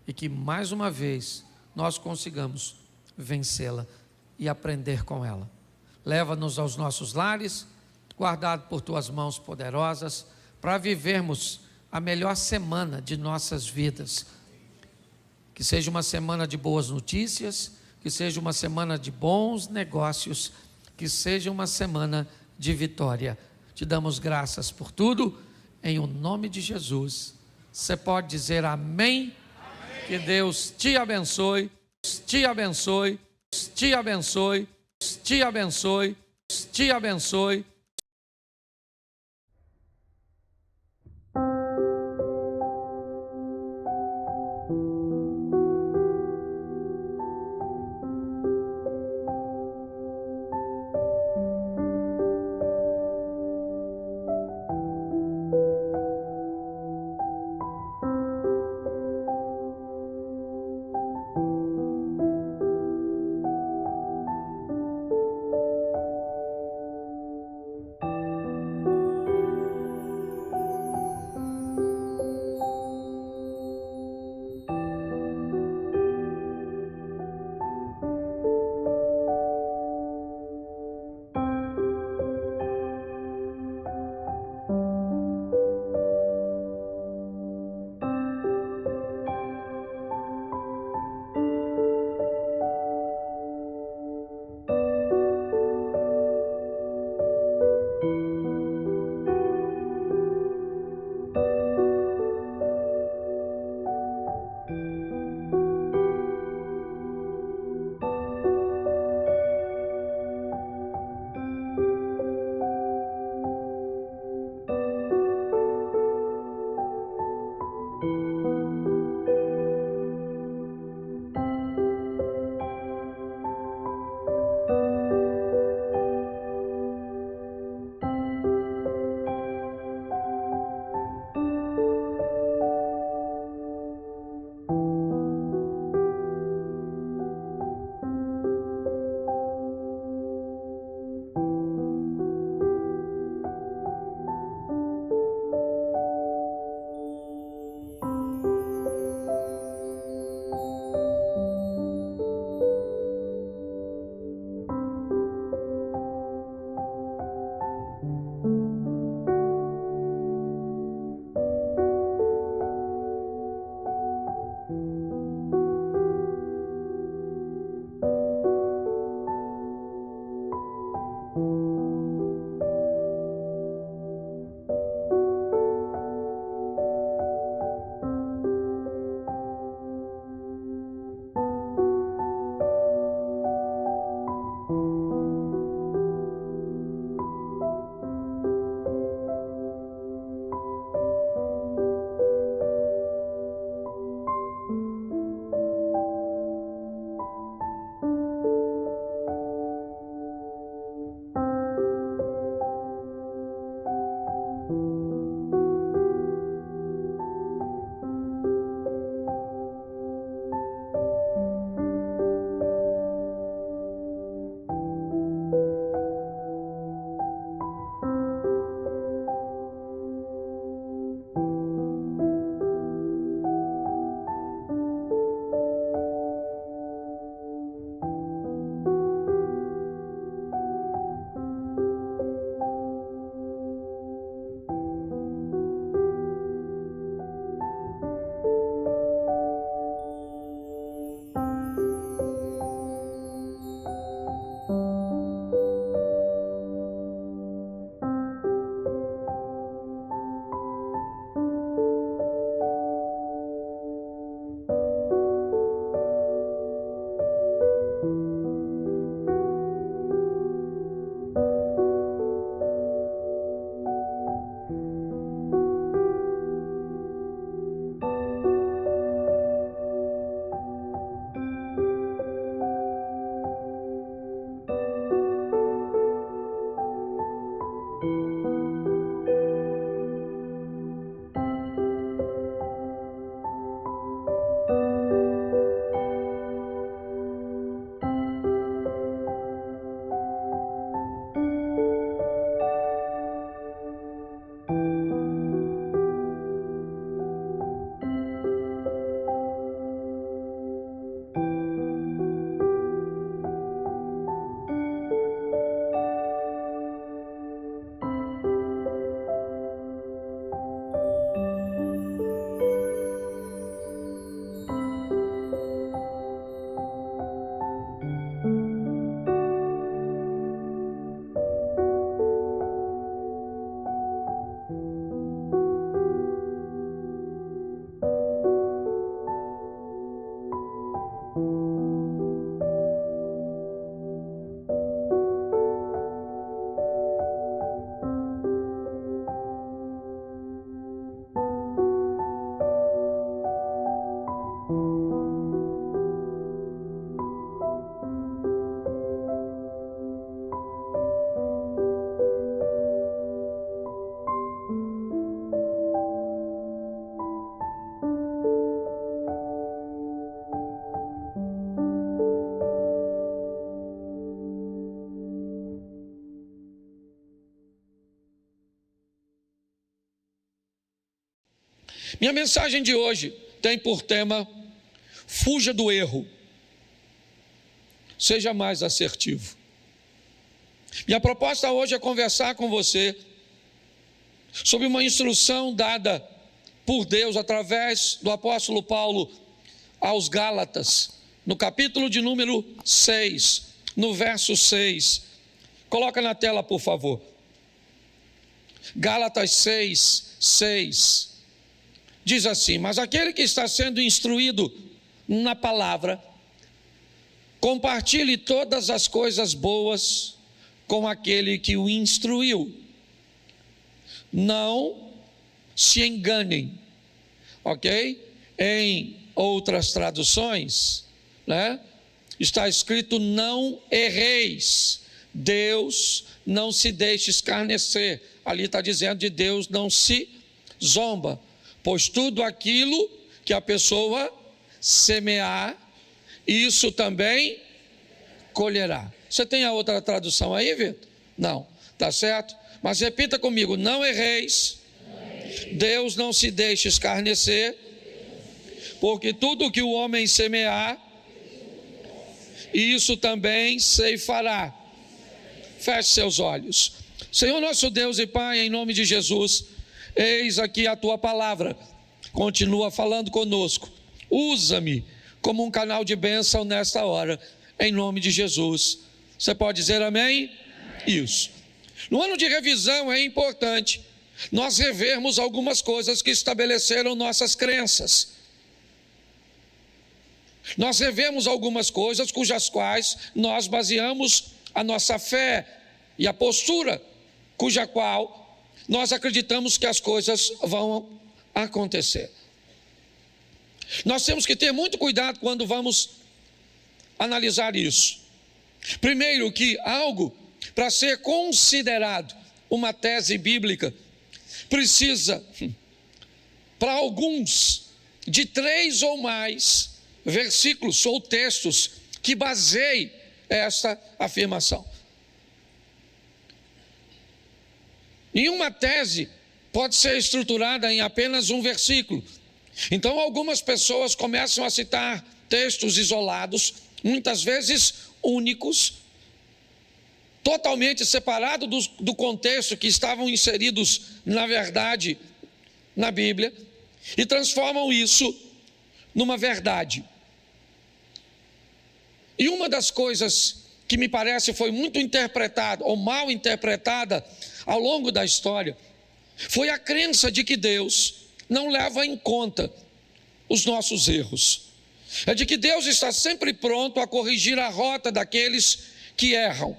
e que mais uma vez nós consigamos vencê-la e aprender com ela. Leva-nos aos nossos lares, guardado por tuas mãos poderosas, para vivermos a melhor semana de nossas vidas. Que seja uma semana de boas notícias, que seja uma semana de bons negócios, que seja uma semana de vitória. Te damos graças por tudo, em o nome de Jesus. Você pode dizer amém? Amém. Que Deus te abençoe, te abençoe, te abençoe, te abençoe, te abençoe. Minha mensagem de hoje tem por tema: fuja do erro, seja mais assertivo. Minha proposta hoje é conversar com você sobre uma instrução dada por Deus através do apóstolo Paulo aos Gálatas, no capítulo de número 6, no verso 6. Coloca na tela, por favor. Gálatas 6, 6. Diz assim: mas aquele que está sendo instruído na palavra, compartilhe todas as coisas boas com aquele que o instruiu. Não se enganem, ok? Em outras traduções, está escrito: não erreis. Deus não se deixa escarnecer. Ali está dizendo de Deus não se zomba, pois tudo aquilo que a pessoa semear, isso também colherá. Você tem a outra tradução aí, Vitor? Não, tá certo? Mas repita comigo: não erreis, Deus não se deixa escarnecer, porque tudo que o homem semear, isso também ceifará. Feche seus olhos. Senhor nosso Deus e Pai, em nome de Jesus, eis aqui a tua palavra, continua falando conosco. Usa-me como um canal de bênção nesta hora, em nome de Jesus. Você pode dizer amém? Isso. No ano de revisão é importante nós revermos algumas coisas que estabeleceram nossas crenças. Nós revemos algumas coisas cujas quais nós baseamos a nossa fé e a postura cuja qual nós acreditamos que as coisas vão acontecer. Nós temos que ter muito cuidado quando vamos analisar isso. Primeiro, que algo, para ser considerado uma tese bíblica, precisa, para alguns, de 3 ou mais versículos ou textos que baseiem esta afirmação. Nenhuma tese pode ser estruturada em apenas um versículo. Então, algumas pessoas começam a citar textos isolados, muitas vezes únicos, totalmente separados do contexto que estavam inseridos, na verdade, na Bíblia, e transformam isso numa verdade. E uma das coisas que me parece foi muito interpretada, ou mal interpretada, ao longo da história, foi a crença de que Deus não leva em conta os nossos erros. É de que Deus está sempre pronto a corrigir a rota daqueles que erram.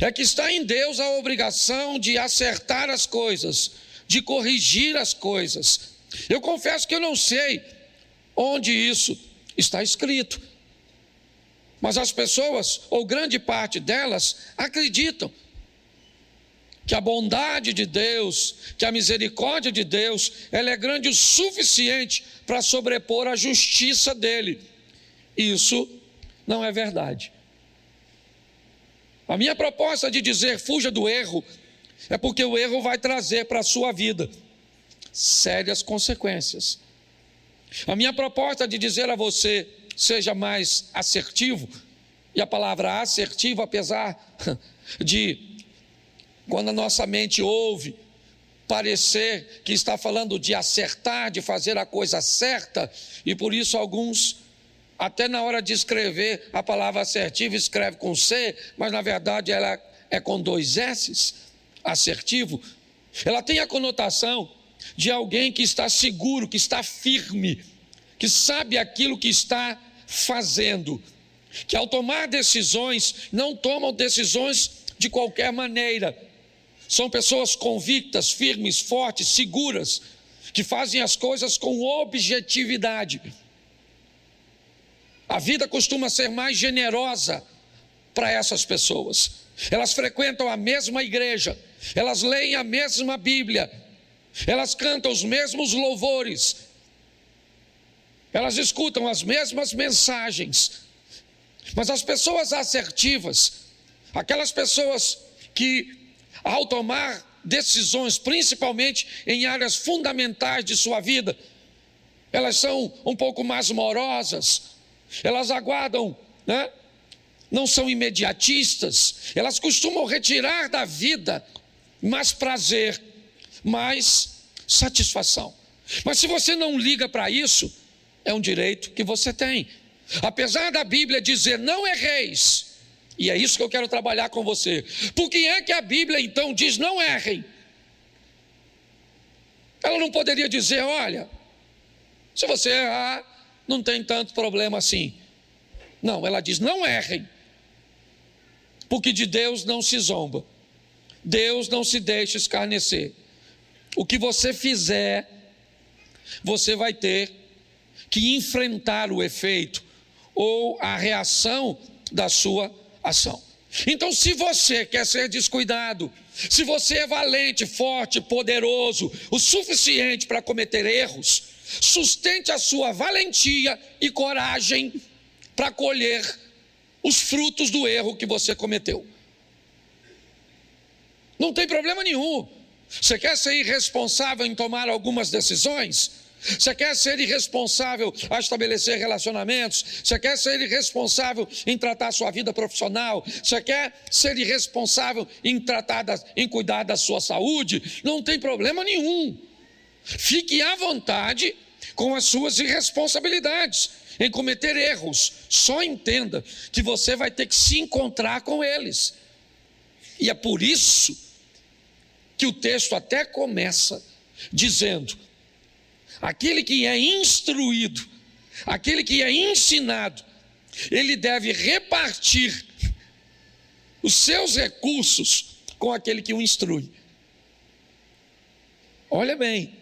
É que está em Deus a obrigação de acertar as coisas, de corrigir as coisas. Eu confesso que eu não sei onde isso está escrito, mas as pessoas, ou grande parte delas, acreditam que a bondade de Deus, que a misericórdia de Deus, ela é grande o suficiente para sobrepor a justiça dele. Isso não é verdade. A minha proposta de dizer fuja do erro, é porque o erro vai trazer para a sua vida sérias consequências. A minha proposta de dizer a você, seja mais assertivo, e a palavra assertivo, apesar de, quando a nossa mente ouve, parecer que está falando de acertar, de fazer a coisa certa, e por isso alguns, até na hora de escrever a palavra assertivo, escreve com C, mas na verdade ela é com 2 S's, assertivo. Ela tem a conotação de alguém que está seguro, que está firme, que sabe aquilo que está fazendo, que ao tomar decisões, não tomam decisões de qualquer maneira. São pessoas convictas, firmes, fortes, seguras, que fazem as coisas com objetividade. A vida costuma ser mais generosa para essas pessoas. Elas frequentam a mesma igreja, elas leem a mesma Bíblia, elas cantam os mesmos louvores, elas escutam as mesmas mensagens. Mas as pessoas assertivas, aquelas pessoas que, ao tomar decisões, principalmente em áreas fundamentais de sua vida. Elas são um pouco mais morosas, elas aguardam, né? Não são imediatistas, elas costumam retirar da vida mais prazer, mais satisfação. Mas se você não liga para isso, é um direito que você tem. Apesar da Bíblia dizer não erreis, e é isso que eu quero trabalhar com você. Por que é que a Bíblia então diz não errem? Ela não poderia dizer, olha, se você errar, não tem tanto problema assim. Não, ela diz não errem, porque de Deus não se zomba, Deus não se deixa escarnecer. O que você fizer, você vai ter que enfrentar o efeito ou a reação da sua ação. Então, se você quer ser descuidado, se você é valente, forte, poderoso, o suficiente para cometer erros, sustente a sua valentia e coragem para colher os frutos do erro que você cometeu. Não tem problema nenhum. Você quer ser irresponsável em tomar algumas decisões? Você quer ser irresponsável a estabelecer relacionamentos? Você quer ser irresponsável em tratar a sua vida profissional? Você quer ser irresponsável em cuidar da sua saúde? Não tem problema nenhum. Fique à vontade com as suas irresponsabilidades, em cometer erros. Só entenda que você vai ter que se encontrar com eles. E é por isso que o texto até começa dizendo: aquele que é instruído, aquele que é ensinado, ele deve repartir os seus recursos com aquele que o instrui. Olha bem,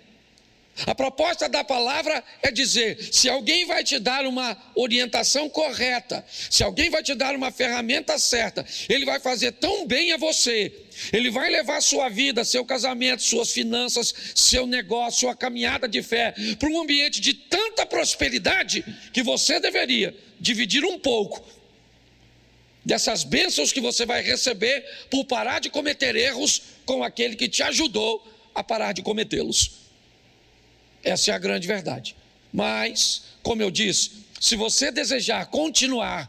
a proposta da palavra é dizer: se alguém vai te dar uma orientação correta, se alguém vai te dar uma ferramenta certa, ele vai fazer tão bem a você, ele vai levar sua vida, seu casamento, suas finanças, seu negócio, sua caminhada de fé para um ambiente de tanta prosperidade que você deveria dividir um pouco dessas bênçãos que você vai receber por parar de cometer erros com aquele que te ajudou a parar de cometê-los. Essa é a grande verdade. Mas, como eu disse, se você desejar continuar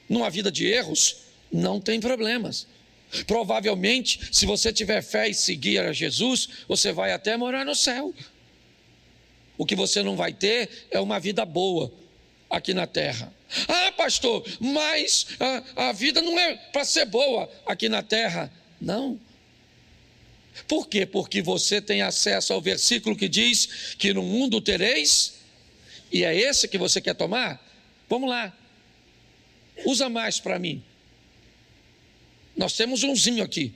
numa vida de erros, não tem problemas. Provavelmente, se você tiver fé e seguir a Jesus, você vai até morar no céu. O que você não vai ter é uma vida boa aqui na terra. Ah, pastor, mas a vida não é para ser boa aqui na terra. Não. Por quê? Porque você tem acesso ao versículo que diz que no mundo tereis, e é esse que você quer tomar? Vamos lá, usa mais para mim. Nós temos umzinho aqui,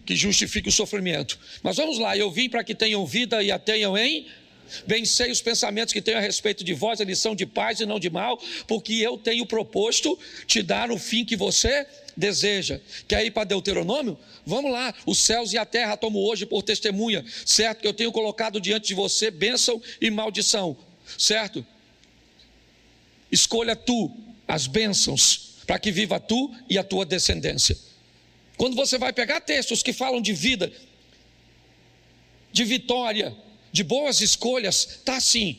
que justifica o sofrimento. Mas vamos lá, eu vim para que tenham vida e a tenham em... Vencei os pensamentos que tenho a respeito de vós, eles são de paz e não de mal, porque eu tenho proposto te dar o fim que você deseja. Quer ir para Deuteronômio? Vamos lá, os céus e a terra tomo hoje por testemunha, certo? Que eu tenho colocado diante de você bênção e maldição, certo? Escolha tu as bênçãos, para que viva tu e a tua descendência. Quando você vai pegar textos que falam de vida, de vitória, de boas escolhas, está assim.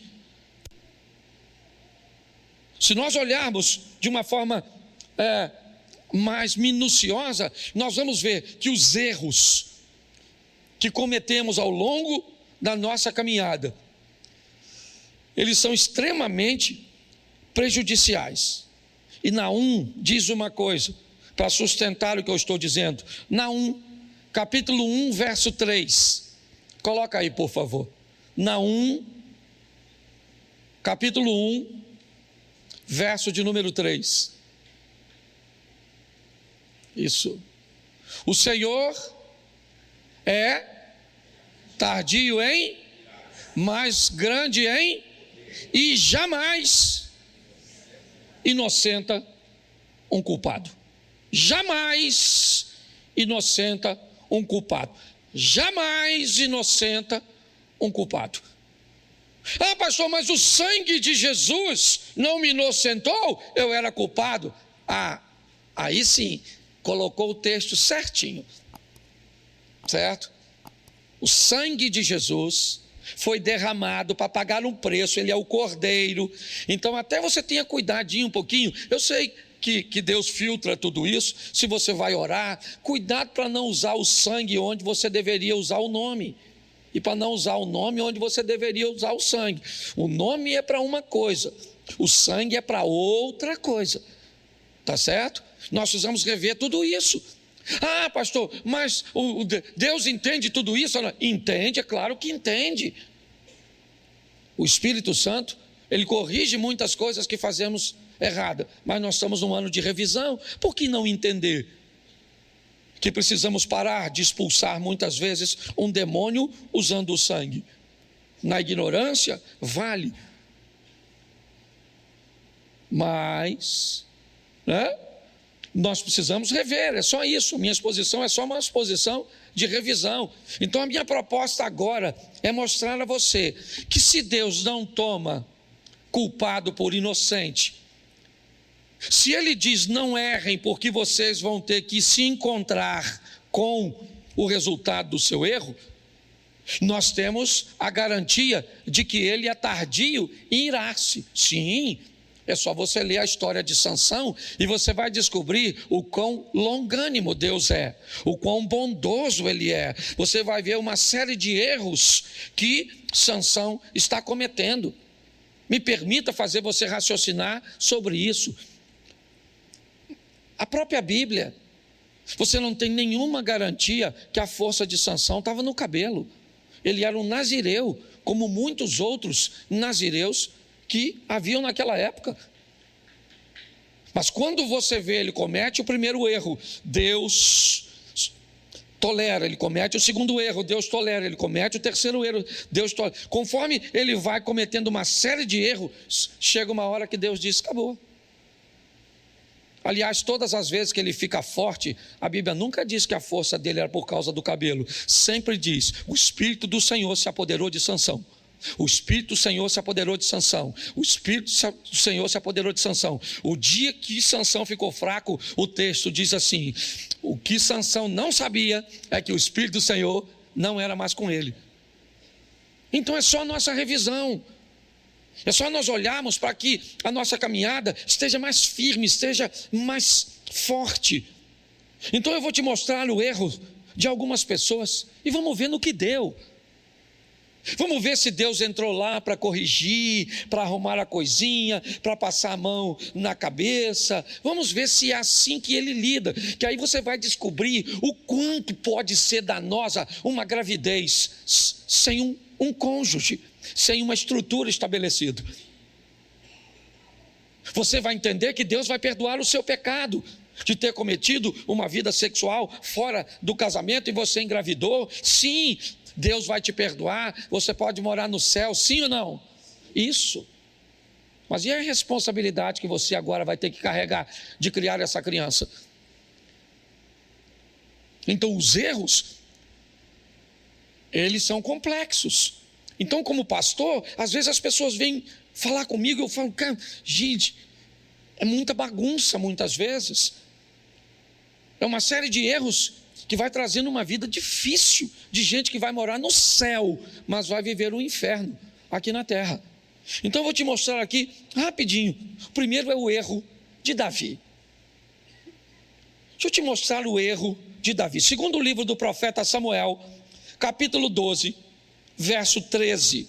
Se nós olharmos de uma forma mais minuciosa, nós vamos ver que os erros que cometemos ao longo da nossa caminhada, eles são extremamente prejudiciais. E Naum diz uma coisa, para sustentar o que eu estou dizendo. Naum, capítulo 1, verso 3. Coloca aí, por favor. Naum, capítulo 1, verso de número 3. Isso. O Senhor é tardio em, mas grande em, e jamais inocenta um culpado. Jamais inocenta um culpado. Jamais inocenta um culpado. Ah, pastor, mas o sangue de Jesus não me inocentou? Eu era culpado. Ah, aí sim, colocou o texto certinho. certo? O sangue de Jesus foi derramado para pagar um preço, ele é o Cordeiro. Então até você tenha cuidadinho um pouquinho. Eu sei que Deus filtra tudo isso. Se você vai orar, cuidado para não usar o sangue onde você deveria usar o nome, e para não usar o nome onde você deveria usar o sangue. O nome é para uma coisa, o sangue é para outra coisa, tá certo? Nós precisamos rever tudo isso. Ah, pastor, mas Deus entende tudo isso? Entende, é claro que entende. O Espírito Santo, ele corrige muitas coisas que fazemos errada, mas nós estamos num ano de revisão. Por que não entender que precisamos parar de expulsar muitas vezes um demônio usando o sangue? Na ignorância, vale. Mas, né? Nós precisamos rever, é só isso. Minha exposição é só uma exposição de revisão. Então a minha proposta agora é mostrar a você que se Deus não toma culpado por inocente, se Ele diz não errem porque vocês vão ter que se encontrar com o resultado do seu erro, nós temos a garantia de que Ele é tardio em irar-se. Sim, é só você ler a história de Sansão e você vai descobrir o quão longânimo Deus é, o quão bondoso Ele é. Você vai ver uma série de erros que Sansão está cometendo. Me permita fazer você raciocinar sobre isso. A própria Bíblia, você não tem nenhuma garantia que a força de Sansão estava no cabelo. Ele era um nazireu, como muitos outros nazireus que haviam naquela época. Mas quando você vê ele comete o primeiro erro, Deus tolera, ele comete o segundo erro, Deus tolera, ele comete o terceiro erro, Deus tolera. Conforme ele vai cometendo uma série de erros, chega uma hora que Deus diz, acabou. Aliás, todas as vezes que ele fica forte, a Bíblia nunca diz que a força dele era por causa do cabelo. Sempre diz, o Espírito do Senhor se apoderou de Sansão. O Espírito do Senhor se apoderou de Sansão. O Espírito do Senhor se apoderou de Sansão. O dia que Sansão ficou fraco, o texto diz assim, o que Sansão não sabia é que o Espírito do Senhor não era mais com ele. Então é só a nossa revisão. É só nós olharmos para que a nossa caminhada esteja mais firme, esteja mais forte. Então eu vou te mostrar o erro de algumas pessoas e vamos ver no que deu. Vamos ver se Deus entrou lá para corrigir, para arrumar a coisinha, para passar a mão na cabeça. Vamos ver se é assim que Ele lida, que aí você vai descobrir o quanto pode ser danosa uma gravidez sem um cônjuge, sem uma estrutura estabelecida. Você vai entender que Deus vai perdoar o seu pecado de ter cometido uma vida sexual fora do casamento e você engravidou. Sim, Deus vai te perdoar, você pode morar no céu, sim ou não? Isso. Mas e a responsabilidade que você agora vai ter que carregar de criar essa criança? Então os erros, eles são complexos. Então como pastor, às vezes as pessoas vêm falar comigo, eu falo, cara, gente, é muita bagunça muitas vezes. É uma série de erros que vai trazendo uma vida difícil, de gente que vai morar no céu, mas vai viver o inferno aqui na terra. Então eu vou te mostrar aqui, rapidinho, o primeiro é o erro de Davi. Deixa eu te mostrar o erro de Davi. Segundo o livro do profeta Samuel, capítulo 12, verso 13.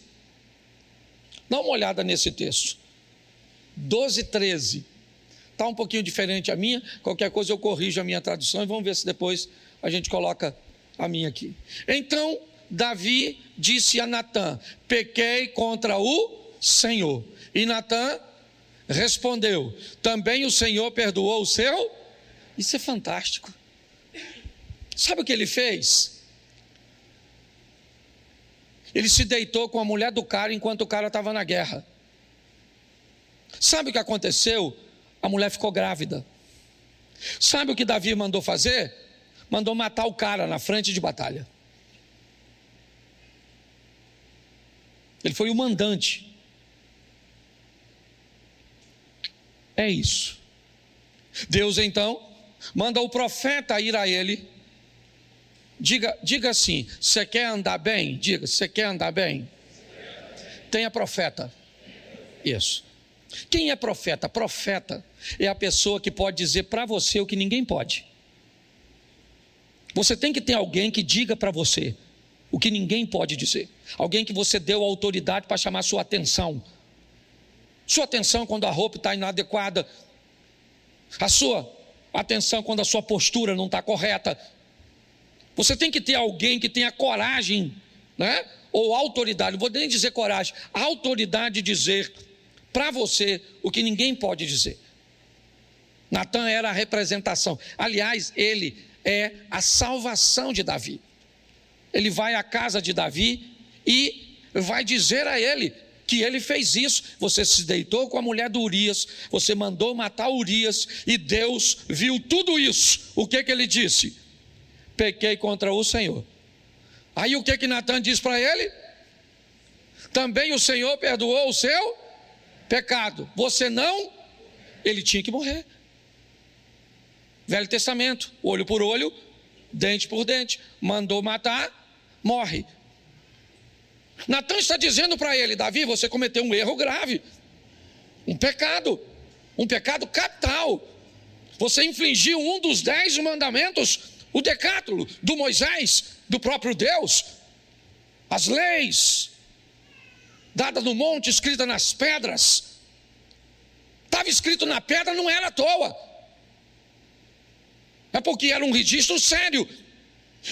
Dá uma olhada nesse texto. 12, 13. Está um pouquinho diferente a minha, qualquer coisa eu corrijo a minha tradução e vamos ver se depois a gente coloca a minha aqui. Então Davi disse a Natã, pequei contra o Senhor. E Natã respondeu, também o Senhor perdoou o seu? Isso é fantástico. Sabe o que ele fez? Ele se deitou com a mulher do cara enquanto o cara estava na guerra. Sabe o que aconteceu? A mulher ficou grávida. Sabe o que Davi mandou fazer? Mandou matar o cara na frente de batalha. Ele foi o mandante. É isso. Deus então manda o profeta ir a ele Diga assim: você quer andar bem? Diga, você quer andar bem? Tenha profeta. Isso. Quem é profeta? Profeta é a pessoa que pode dizer para você o que ninguém pode. Você tem que ter alguém que diga para você o que ninguém pode dizer. Alguém que você deu autoridade para chamar sua atenção. Sua atenção quando a roupa está inadequada. A sua atenção quando a sua postura não está correta. Você tem que ter alguém que tenha coragem, né? Ou autoridade, não vou nem dizer coragem, a autoridade de dizer para você o que ninguém pode dizer. Natan era a representação. Aliás, ele é a salvação de Davi. Ele vai à casa de Davi e vai dizer a ele que ele fez isso. Você se deitou com a mulher do Urias, você mandou matar Urias, e Deus viu tudo isso. O que ele disse? Pequei contra o Senhor. Aí o que Natan diz para ele? Também o Senhor perdoou o seu pecado. Você não? Ele tinha que morrer. Velho Testamento, olho por olho, dente por dente. Mandou matar, morre. Natan está dizendo para ele: Davi, você cometeu um erro grave, um pecado capital. Você infringiu um dos 10 mandamentos, o decátulo do Moisés, do próprio Deus. As leis dadas no monte, escritas nas pedras. Estava escrito na pedra, não era à toa. É porque era um registro sério.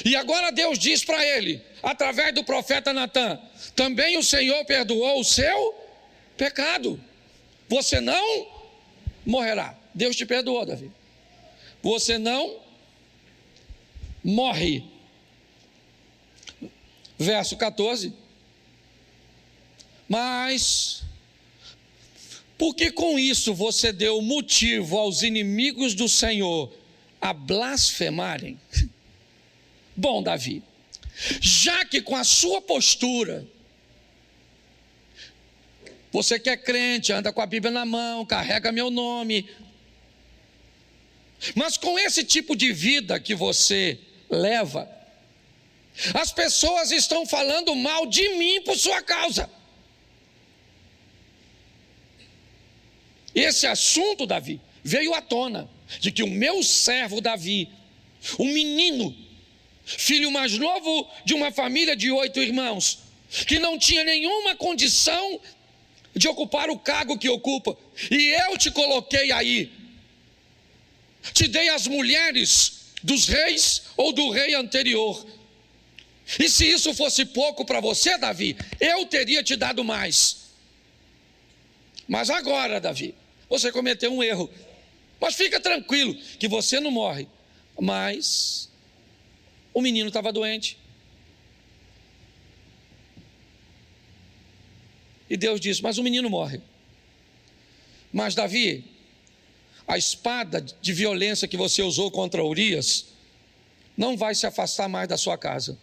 E agora Deus diz para ele, através do profeta Natan: também o Senhor perdoou o seu pecado. Você não morrerá. Deus te perdoou, Davi. Você não morre. Verso 14. Mas, porque com isso você deu motivo aos inimigos do Senhor a blasfemarem? Bom, Davi, já que com a sua postura, você que é crente, anda com a Bíblia na mão, carrega meu nome, mas com esse tipo de vida que você leva, as pessoas estão falando mal de mim por sua causa. Esse assunto, Davi, veio à tona, de que o meu servo Davi, um menino, filho mais novo de uma família de 8 irmãos, que não tinha nenhuma condição de ocupar o cargo que ocupa, e eu te coloquei aí, te dei as mulheres dos reis ou do rei anterior, e se isso fosse pouco para você, Davi, eu teria te dado mais. Mas agora, Davi, você cometeu um erro, mas fica tranquilo que você não morre. Mas o menino estava doente, e Deus disse: mas o menino morre. Mas Davi, a espada de violência que você usou contra Urias não vai se afastar mais da sua casa.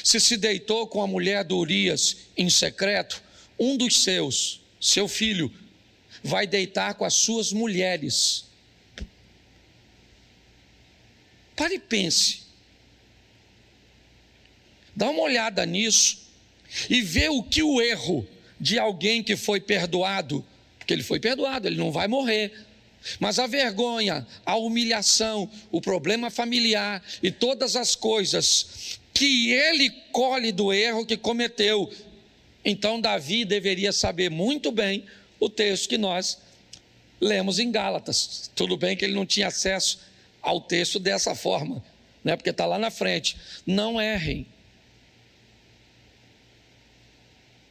Se deitou com a mulher do Urias em secreto, um dos seus, seu filho, vai deitar com as suas mulheres. Pare e pense. Dá uma olhada nisso e vê o que o erro de alguém que foi perdoado, porque ele foi perdoado, ele não vai morrer, mas a vergonha, a humilhação, o problema familiar e todas as coisas que ele colhe do erro que cometeu. Então Davi deveria saber muito bem o texto que nós lemos em Gálatas. Tudo bem que ele não tinha acesso ao texto dessa forma, né? Porque está lá na frente. Não errem.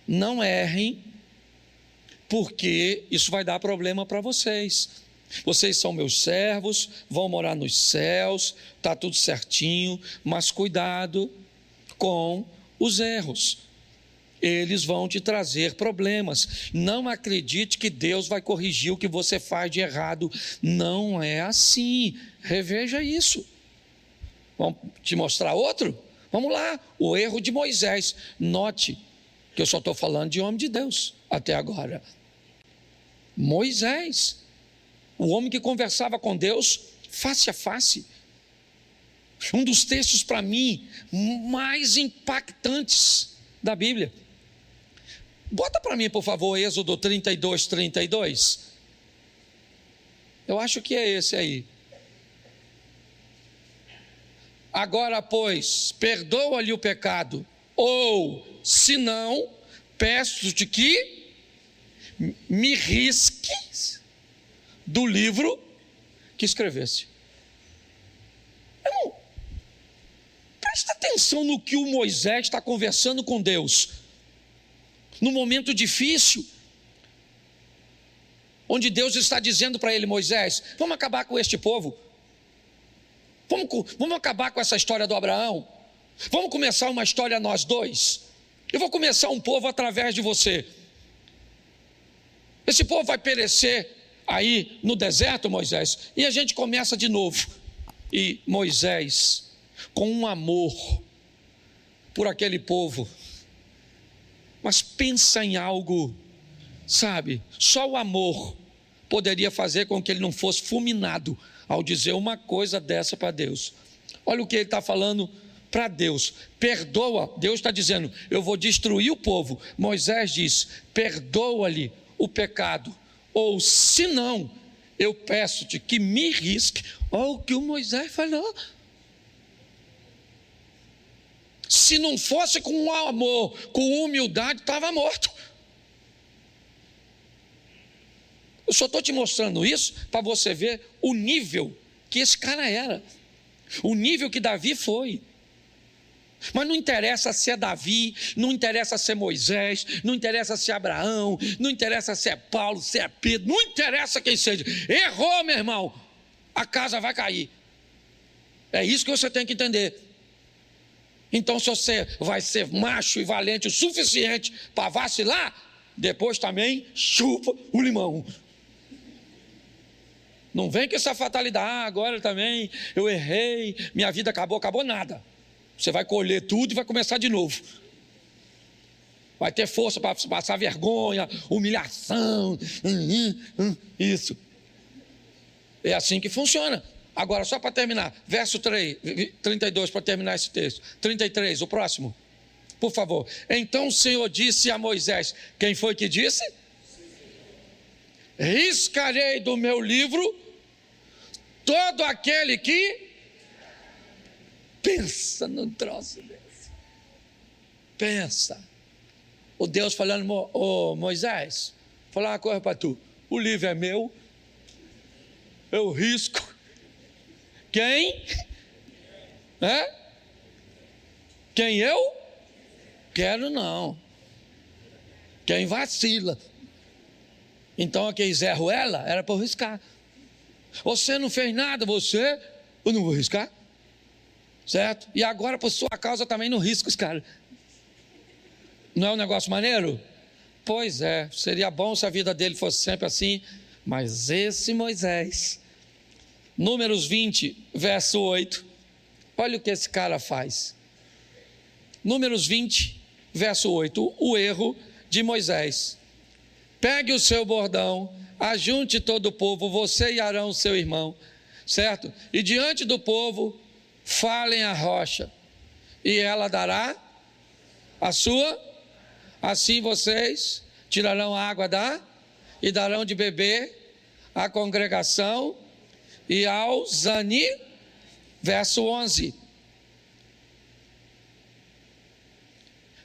Não errem, porque isso vai dar problema para vocês. Vocês são meus servos, vão morar nos céus, está tudo certinho, mas cuidado com os erros. Eles vão te trazer problemas. Não acredite que Deus vai corrigir o que você faz de errado. Não é assim. Reveja isso. Vamos te mostrar outro? Vamos lá. O erro de Moisés. Note que eu só estou falando de homem de Deus até agora. Moisés, o homem que conversava com Deus face a face. Um dos textos, para mim, mais impactantes da Bíblia. Bota para mim, por favor, Êxodo 32, 32. Eu acho que é esse aí. Agora, pois, perdoa-lhe o pecado, ou, se não, peço-te que me risques do livro que escrevesse. Irmão, presta atenção no que o Moisés está conversando com Deus, no momento difícil, onde Deus está dizendo para ele: Moisés, vamos acabar com este povo, vamos acabar com essa história do Abraão, vamos começar uma história nós dois, eu vou começar um povo através de você. Esse povo vai perecer aí no deserto, Moisés, e a gente começa de novo. E Moisés, com um amor por aquele povo, mas pensa em algo, sabe, só o amor poderia fazer com que ele não fosse fulminado ao dizer uma coisa dessa para Deus. Olha o que ele está falando para Deus: perdoa. Deus está dizendo: eu vou destruir o povo. Moisés diz: perdoa-lhe o pecado, ou se não, eu peço-te que me risque. Olha o que o Moisés falou. Se não fosse com amor, com humildade, estava morto. Eu só estou te mostrando isso para você ver o nível que esse cara era, o nível que Davi foi. Mas não interessa se é Davi, não interessa se é Moisés, não interessa se é Abraão, não interessa se é Paulo, se é Pedro, não interessa quem seja. Errou, meu irmão, a casa vai cair. É isso que você tem que entender. Então, se você vai ser macho e valente o suficiente para vacilar, depois também chupa o limão. Não vem com essa fatalidade: agora também eu errei, minha vida acabou nada. Você vai colher tudo e vai começar de novo. Vai ter força para passar vergonha, humilhação. Isso. É assim que funciona. Agora, só para terminar, verso 32, para terminar esse texto. 33, o próximo. Por favor. Então o Senhor disse a Moisés. Quem foi que disse? Riscarei do meu livro todo aquele que... Pensa num troço desse. Pensa. O Deus falando: Moisés, vou falar uma coisa para tu. O livro é meu, eu risco. Quem? Quem eu? Quero não. Quem vacila. Então aquele Zé Ruela era para eu riscar. Você não fez nada, eu não vou riscar. Certo? E agora, por sua causa, também não risco os caras. Não é um negócio maneiro? Pois é, seria bom se a vida dele fosse sempre assim. Mas esse Moisés, Números 20, verso 8, olha o que esse cara faz. Números 20, verso 8, o erro de Moisés. Pegue o seu bordão, ajunte todo o povo, você e Arão, seu irmão, certo? E diante do povo, falem a rocha, e ela dará a sua, assim vocês tirarão a água e darão de beber à congregação e aos verso 11.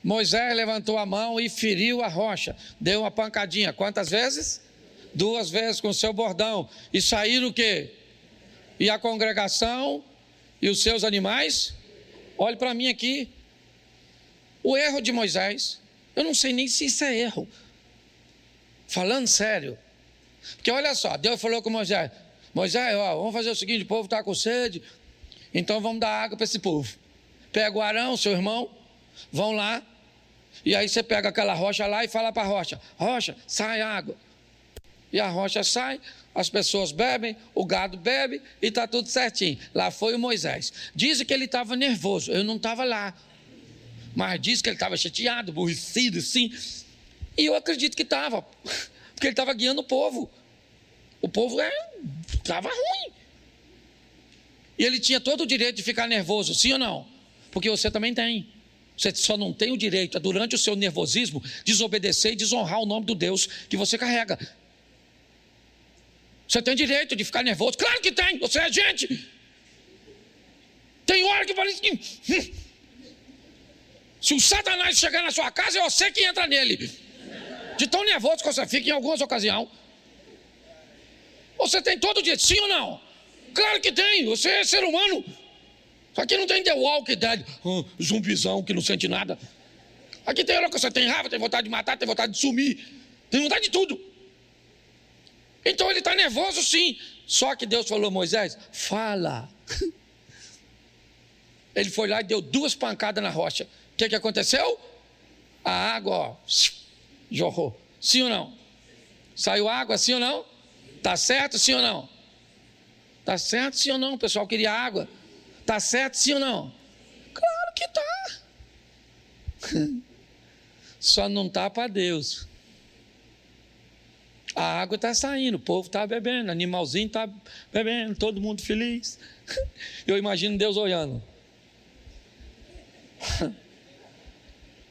Moisés levantou a mão e feriu a rocha, deu uma pancadinha. Quantas vezes? 2 vezes com o seu bordão. E saíram o quê? E a congregação e os seus animais? Olhe para mim aqui. O erro de Moisés, eu não sei nem se isso é erro. Falando sério. Porque olha só, Deus falou com Moisés: Moisés, vamos fazer o seguinte, o povo está com sede, então vamos dar água para esse povo. Pega o Arão, seu irmão, vão lá, e aí você pega aquela rocha lá e fala para a rocha: rocha, sai água. E a rocha sai, as pessoas bebem, o gado bebe e está tudo certinho. Lá foi o Moisés. Dizem que ele estava nervoso, eu não estava lá. Mas diz que ele estava chateado, aborrecido, sim. E eu acredito que estava, porque ele estava guiando o povo. O povo estava ruim. E ele tinha todo o direito de ficar nervoso, sim ou não? Porque você também tem. Você só não tem o direito, durante o seu nervosismo, desobedecer e desonrar o nome do Deus que você carrega. Você tem direito de ficar nervoso? Claro que tem, você é gente. Tem hora que parece que... Se o Satanás chegar na sua casa, é você que entra nele. De tão nervoso que você fica em algumas ocasiões. Você tem todo o direito, sim ou não? Claro que tem, você é ser humano. Só que não tem The Walking Dead, zumbizão que não sente nada. Aqui tem hora que você tem raiva, tem vontade de matar, tem vontade de sumir, tem vontade de tudo. Então ele está nervoso sim. Só que Deus falou: Moisés, fala. Ele foi lá e deu 2 pancadas na rocha. O que aconteceu? A água, ó, jorrou. Sim ou não? Saiu água, sim ou não? Está certo, sim ou não? Está certo, sim ou não? O pessoal queria água. Está certo, sim ou não? Claro que está. Só não está para Deus. A água está saindo, o povo está bebendo, animalzinho está bebendo, todo mundo feliz. Eu imagino Deus olhando.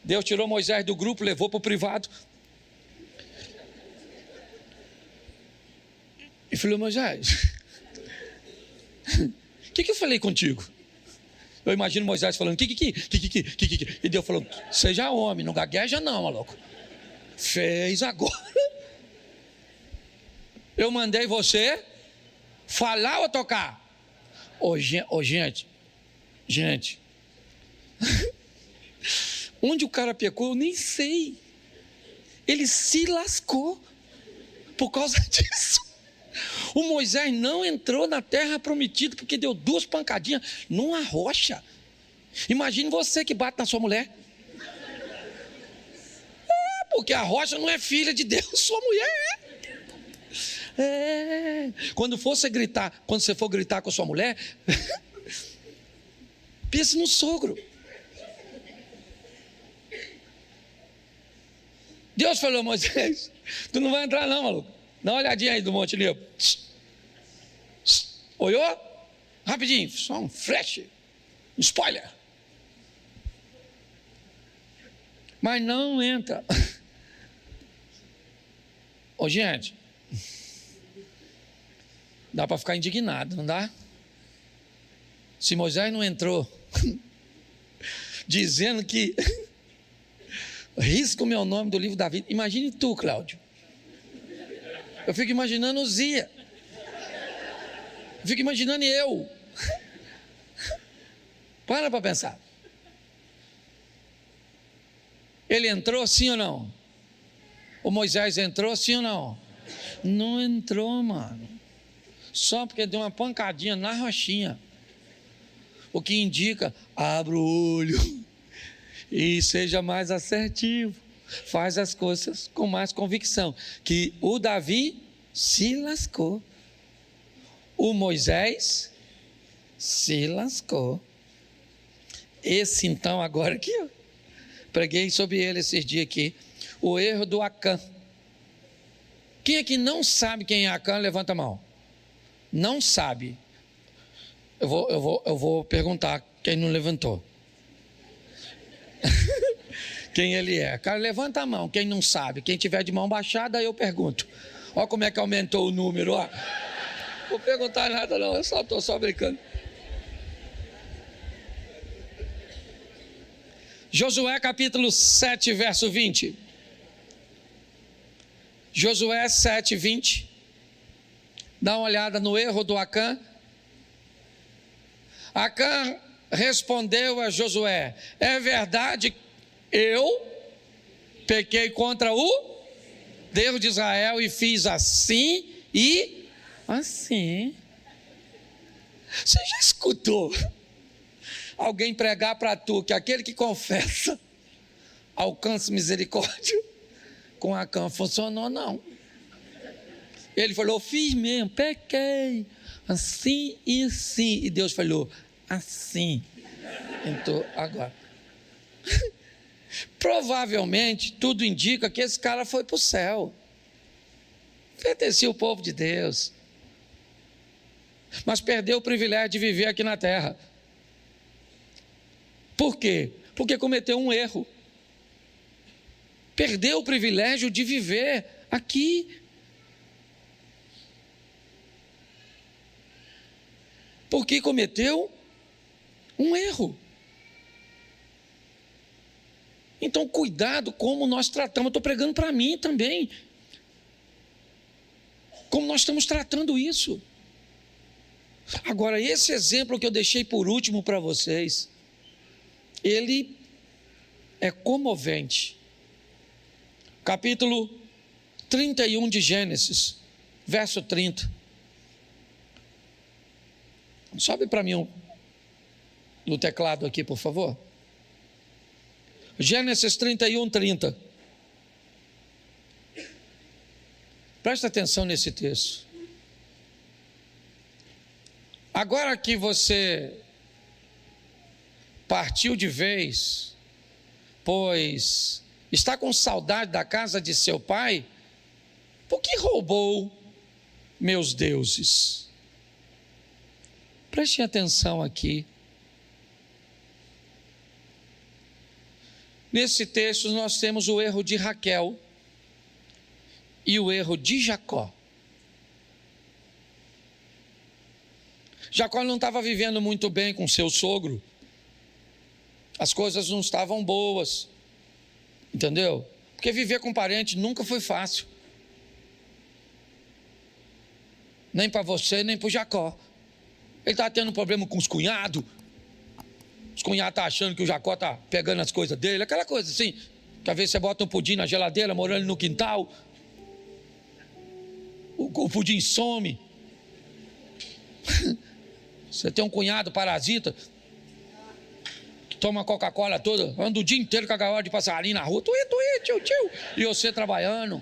Deus tirou Moisés do grupo, levou para o privado. E falou: Moisés, o que eu falei contigo? Eu imagino Moisés falando: que. E Deus falou: seja homem, não gagueja não, maluco. Fez agora. Eu mandei você falar ou tocar? Gente. Onde o cara pecou, eu nem sei. Ele se lascou por causa disso. O Moisés não entrou na terra prometida porque deu 2 pancadinhas numa rocha. Imagine você que bate na sua mulher. Porque a rocha não é filha de Deus, sua mulher é. Quando você for gritar com a sua mulher, pense no sogro. Deus falou: Moisés, tu não vai entrar não, maluco. Dá uma olhadinha aí do Monte Nebo. Olhou? Rapidinho, só um flash, um spoiler. Mas não entra. Gente, dá para ficar indignado, não dá? Se Moisés não entrou dizendo que risca o meu nome do livro da vida, imagine tu, Cláudio. Eu fico imaginando o Zia. Eu fico imaginando eu. Para pensar. Ele entrou sim ou não? O Moisés entrou sim ou não? Não entrou, mano. Só porque deu uma pancadinha na rochinha. O que indica: abra o olho e seja mais assertivo. Faz as coisas com mais convicção. Que o Davi se lascou. O Moisés se lascou. Esse então agora aqui, eu preguei sobre ele esses dias aqui. O erro do Acã. Quem é que não sabe quem é Acã? Levanta a mão. Não sabe. Eu vou perguntar quem não levantou. Quem ele é? Cara, levanta a mão, quem não sabe. Quem tiver de mão baixada, eu pergunto. Olha como é que aumentou o número, ó. Não vou perguntar nada não, eu estou só brincando. Josué capítulo 7, verso 20. Josué 7, 20. Dá uma olhada no erro do Acã. Acã respondeu a Josué: é verdade, eu pequei contra o Deus de Israel e fiz assim e assim. Você já escutou alguém pregar para tu que aquele que confessa alcança misericórdia? Com Acã funcionou não. Ele falou: fiz mesmo, pequei assim e assim. E Deus falou: assim. Então agora provavelmente tudo indica que esse cara foi para o céu, pertencia ao povo de Deus. mas perdeu o privilégio de viver aqui na terra. Por quê? Porque cometeu um erro. Perdeu o privilégio de viver aqui. Porque cometeu um erro. Então, cuidado como nós tratamos. Eu estou pregando para mim também. Como nós estamos tratando isso. Agora, esse exemplo que eu deixei por último para vocês, ele é comovente. Capítulo 31 de Gênesis, verso 30. Sobe para mim no teclado aqui, por favor. Gênesis 31, 30. Presta atenção nesse texto. Agora que você partiu de vez, pois está com saudade da casa de seu pai, por que roubou meus deuses? Prestem atenção aqui. Nesse texto nós temos o erro de Raquel e o erro de Jacó. Jacó não estava vivendo muito bem com seu sogro. As coisas não estavam boas. Entendeu? Porque viver com parente nunca foi fácil. Nem para você, nem para o Jacó. Ele está tendo um problema com os cunhados. Os cunhados estão achando que o Jacó está pegando as coisas dele. Aquela coisa assim, que às vezes você bota um pudim na geladeira, morando no quintal. O pudim some. Você tem um cunhado parasita, que toma Coca-Cola toda, anda o dia inteiro com a gaiola de passarinho na rua. Tuí, tio. E você trabalhando.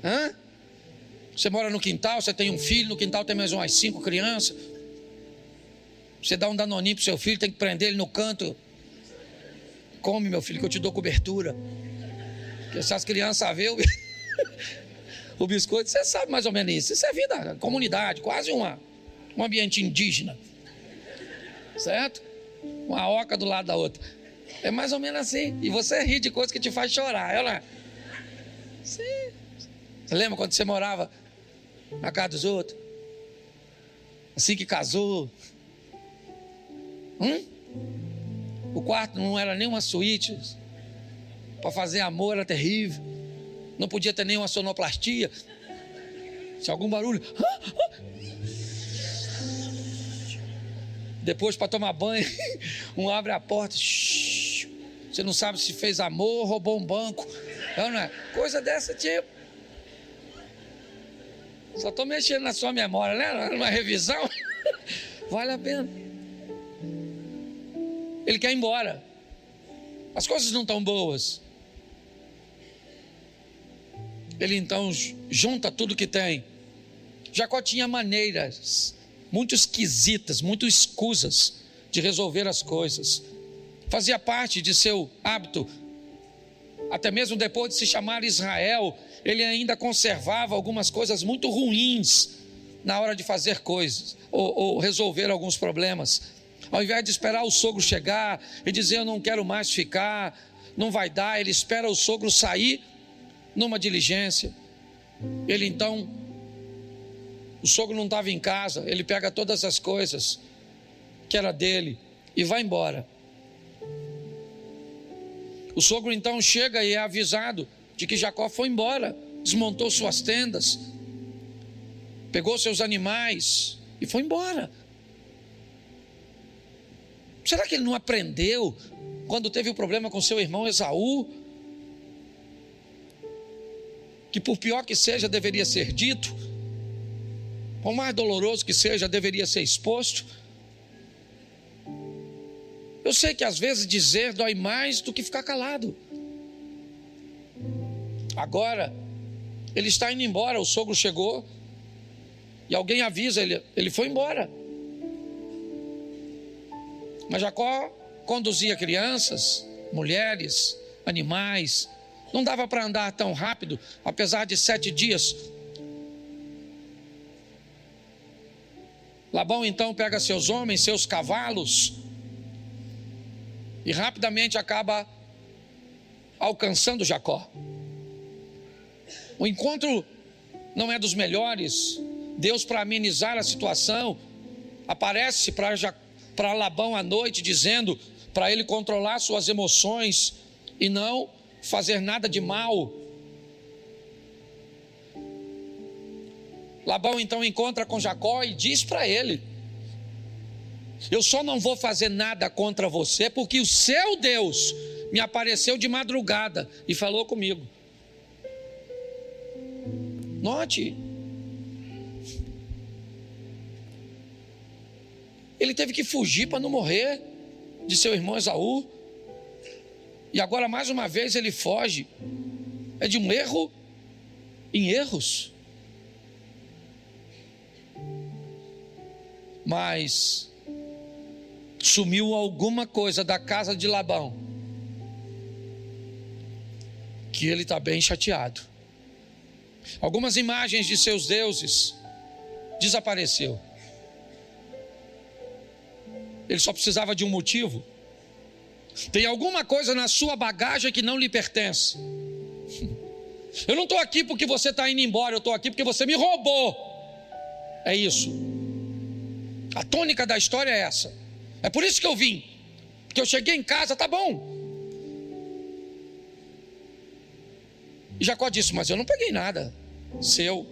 Hã? Você mora no quintal, você tem um filho, no quintal tem mais umas 5 crianças. Você dá um danoninho pro seu filho, tem que prender ele no canto. Come, meu filho, que eu te dou cobertura. Porque essas crianças vê o biscoito, você sabe mais ou menos isso. Isso é vida, comunidade, quase um ambiente indígena. Certo? Uma oca do lado da outra. É mais ou menos assim. E você ri de coisas que te faz chorar, olha lá. Sim. Você lembra quando você morava na casa dos outros? Assim que casou. O quarto não era nem uma suíte. Para fazer amor era terrível. Não podia ter nenhuma sonoplastia. Se algum barulho. Depois, para tomar banho, um abre a porta. Você não sabe se fez amor ou roubou um banco. Não é? Coisa dessa tipo. Só estou mexendo na sua memória, né? Numa revisão. Vale a pena. Ele quer ir embora. As coisas não estão boas. Ele então junta tudo que tem. Jacó tinha maneiras muito esquisitas, muito escusas de resolver as coisas. Fazia parte de seu hábito. Até mesmo depois de se chamar Israel, ele ainda conservava algumas coisas muito ruins na hora de fazer coisas ou resolver alguns problemas. Ao invés de esperar o sogro chegar e dizer eu não quero mais ficar, não vai dar, ele espera o sogro sair numa diligência. Ele então, o sogro não estava em casa, ele pega todas as coisas que era dele e vai embora. O sogro então chega e é avisado de que Jacó foi embora, desmontou suas tendas, pegou seus animais e foi embora. Será que ele não aprendeu quando teve o problema com seu irmão Esaú? Que por pior que seja, deveria ser dito, por mais doloroso que seja, deveria ser exposto. Eu sei que às vezes dizer dói mais do que ficar calado. Agora, ele está indo embora, o sogro chegou, e alguém avisa, ele foi embora. Mas Jacó conduzia crianças, mulheres, animais, não dava para andar tão rápido, apesar de 7 dias Labão então pega seus homens, seus cavalos, e rapidamente acaba alcançando Jacó. O encontro não é dos melhores. Deus, para amenizar a situação, aparece para Labão à noite, dizendo para ele controlar suas emoções e não fazer nada de mal. Labão então encontra com Jacó e diz para ele: eu só não vou fazer nada contra você porque o seu Deus me apareceu de madrugada e falou comigo. Note, ele teve que fugir para não morrer de seu irmão Esaú, e agora mais uma vez ele foge. É de um erro em erros. Mas sumiu alguma coisa da casa de Labão que ele está bem chateado. Algumas imagens de seus deuses desapareceu. Ele só precisava de um motivo. Tem alguma coisa na sua bagagem que não lhe pertence. Eu não estou aqui porque você está indo embora, eu estou aqui porque você me roubou. É isso. A tônica da história é essa. É por isso que eu vim. Porque eu cheguei em casa, tá bom. E Jacó disse: mas eu não peguei nada seu.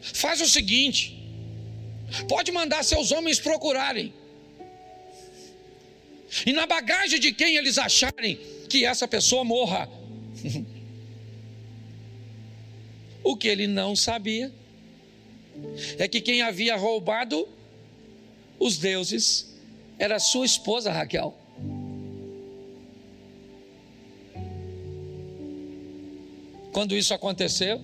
Faz o seguinte: pode mandar seus homens procurarem, e na bagagem de quem eles acharem, que essa pessoa morra. O que ele não sabia é que quem havia roubado os deuses era sua esposa Raquel. Quando isso aconteceu,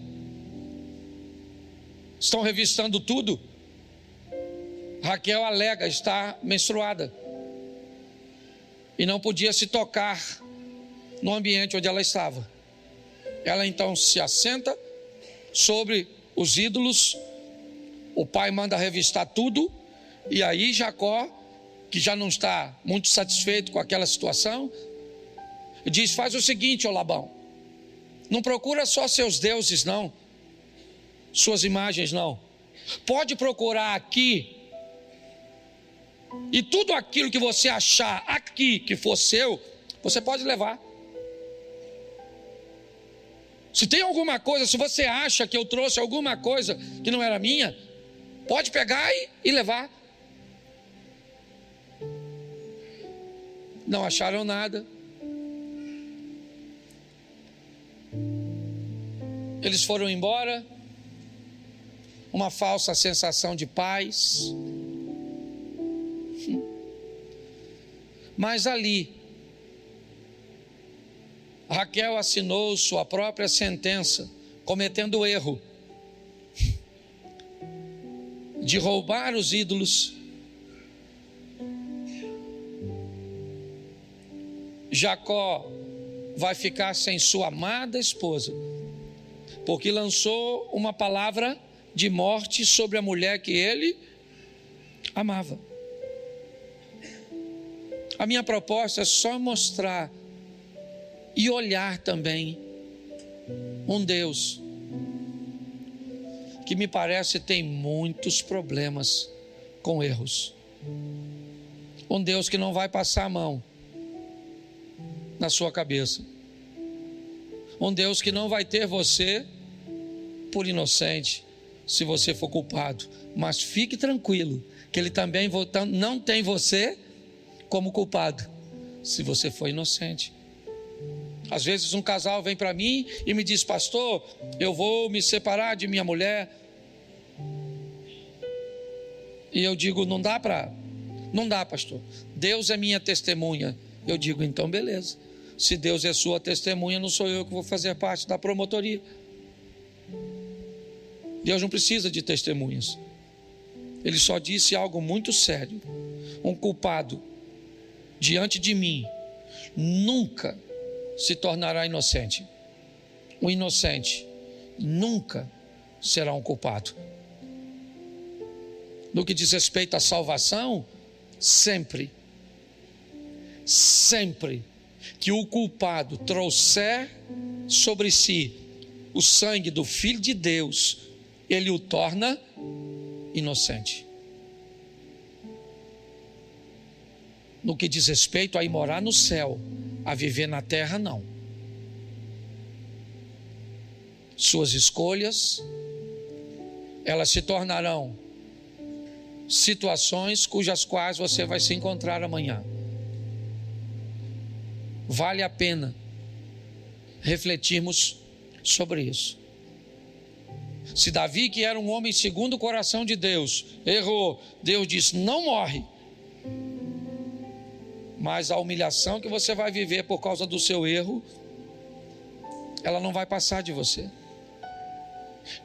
estão revistando tudo. Raquel alega estar menstruada e não podia se tocar no ambiente onde ela estava. Ela então se assenta sobre os ídolos. O pai manda revistar tudo, e aí Jacó, que já não está muito satisfeito com aquela situação, diz: faz o seguinte, ó Labão, não procura só seus deuses não, suas imagens não, pode procurar aqui, e tudo aquilo que você achar aqui que for seu, você pode levar. Se tem alguma coisa, se você acha que eu trouxe alguma coisa que não era minha, pode pegar e levar. Não acharam nada. Eles foram embora. Uma falsa sensação de paz. Mas ali, Raquel assinou sua própria sentença, cometendo o erro de roubar os ídolos. Jacó vai ficar sem sua amada esposa, porque lançou uma palavra de morte sobre a mulher que ele amava. A minha proposta é só mostrar e olhar também um Deus que me parece tem muitos problemas com erros. Um Deus que não vai passar a mão na sua cabeça. Um Deus que não vai ter você por inocente se você for culpado. Mas fique tranquilo que Ele também não tem você como culpado se você for inocente. Às vezes um casal vem para mim e me diz: pastor, eu vou me separar de minha mulher. E eu digo: não dá, pastor. Deus é minha testemunha. Eu digo: então beleza. Se Deus é sua testemunha, não sou eu que vou fazer parte da promotoria. Deus não precisa de testemunhas. Ele só disse algo muito sério: um culpado diante de mim nunca se tornará inocente. O inocente nunca será um culpado. no que diz respeito à salvação, sempre que o culpado trouxer sobre si o sangue do Filho de Deus, ele o torna inocente. No que diz respeito a ir morar no céu, a viver na terra, não. Suas escolhas, elas se tornarão situações cujas quais você vai se encontrar amanhã. Vale a pena refletirmos sobre isso. Se Davi, que era um homem segundo o coração de Deus, errou, Deus disse: não morre. Mas a humilhação que você vai viver por causa do seu erro, ela não vai passar de você.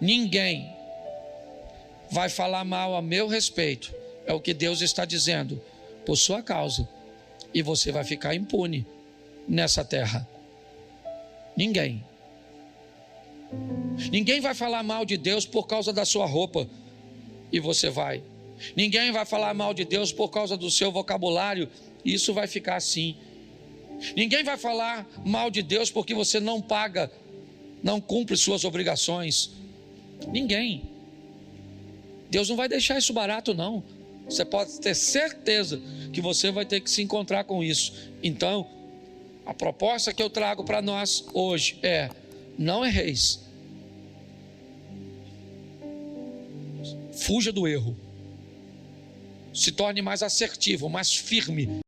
Ninguém vai falar mal a meu respeito, é o que Deus está dizendo, por sua causa, e você vai ficar impune nessa terra. Ninguém vai falar mal de Deus por causa da sua roupa, e você vai. Ninguém vai falar mal de Deus por causa do seu vocabulário, e isso vai ficar assim. Ninguém vai falar mal de Deus porque você não paga, não cumpre suas obrigações. Ninguém. Deus não vai deixar isso barato, não. Você pode ter certeza que você vai ter que se encontrar com isso. Então, a proposta que eu trago para nós hoje é: não erreis. Fuja do erro. Se torne mais assertivo, mais firme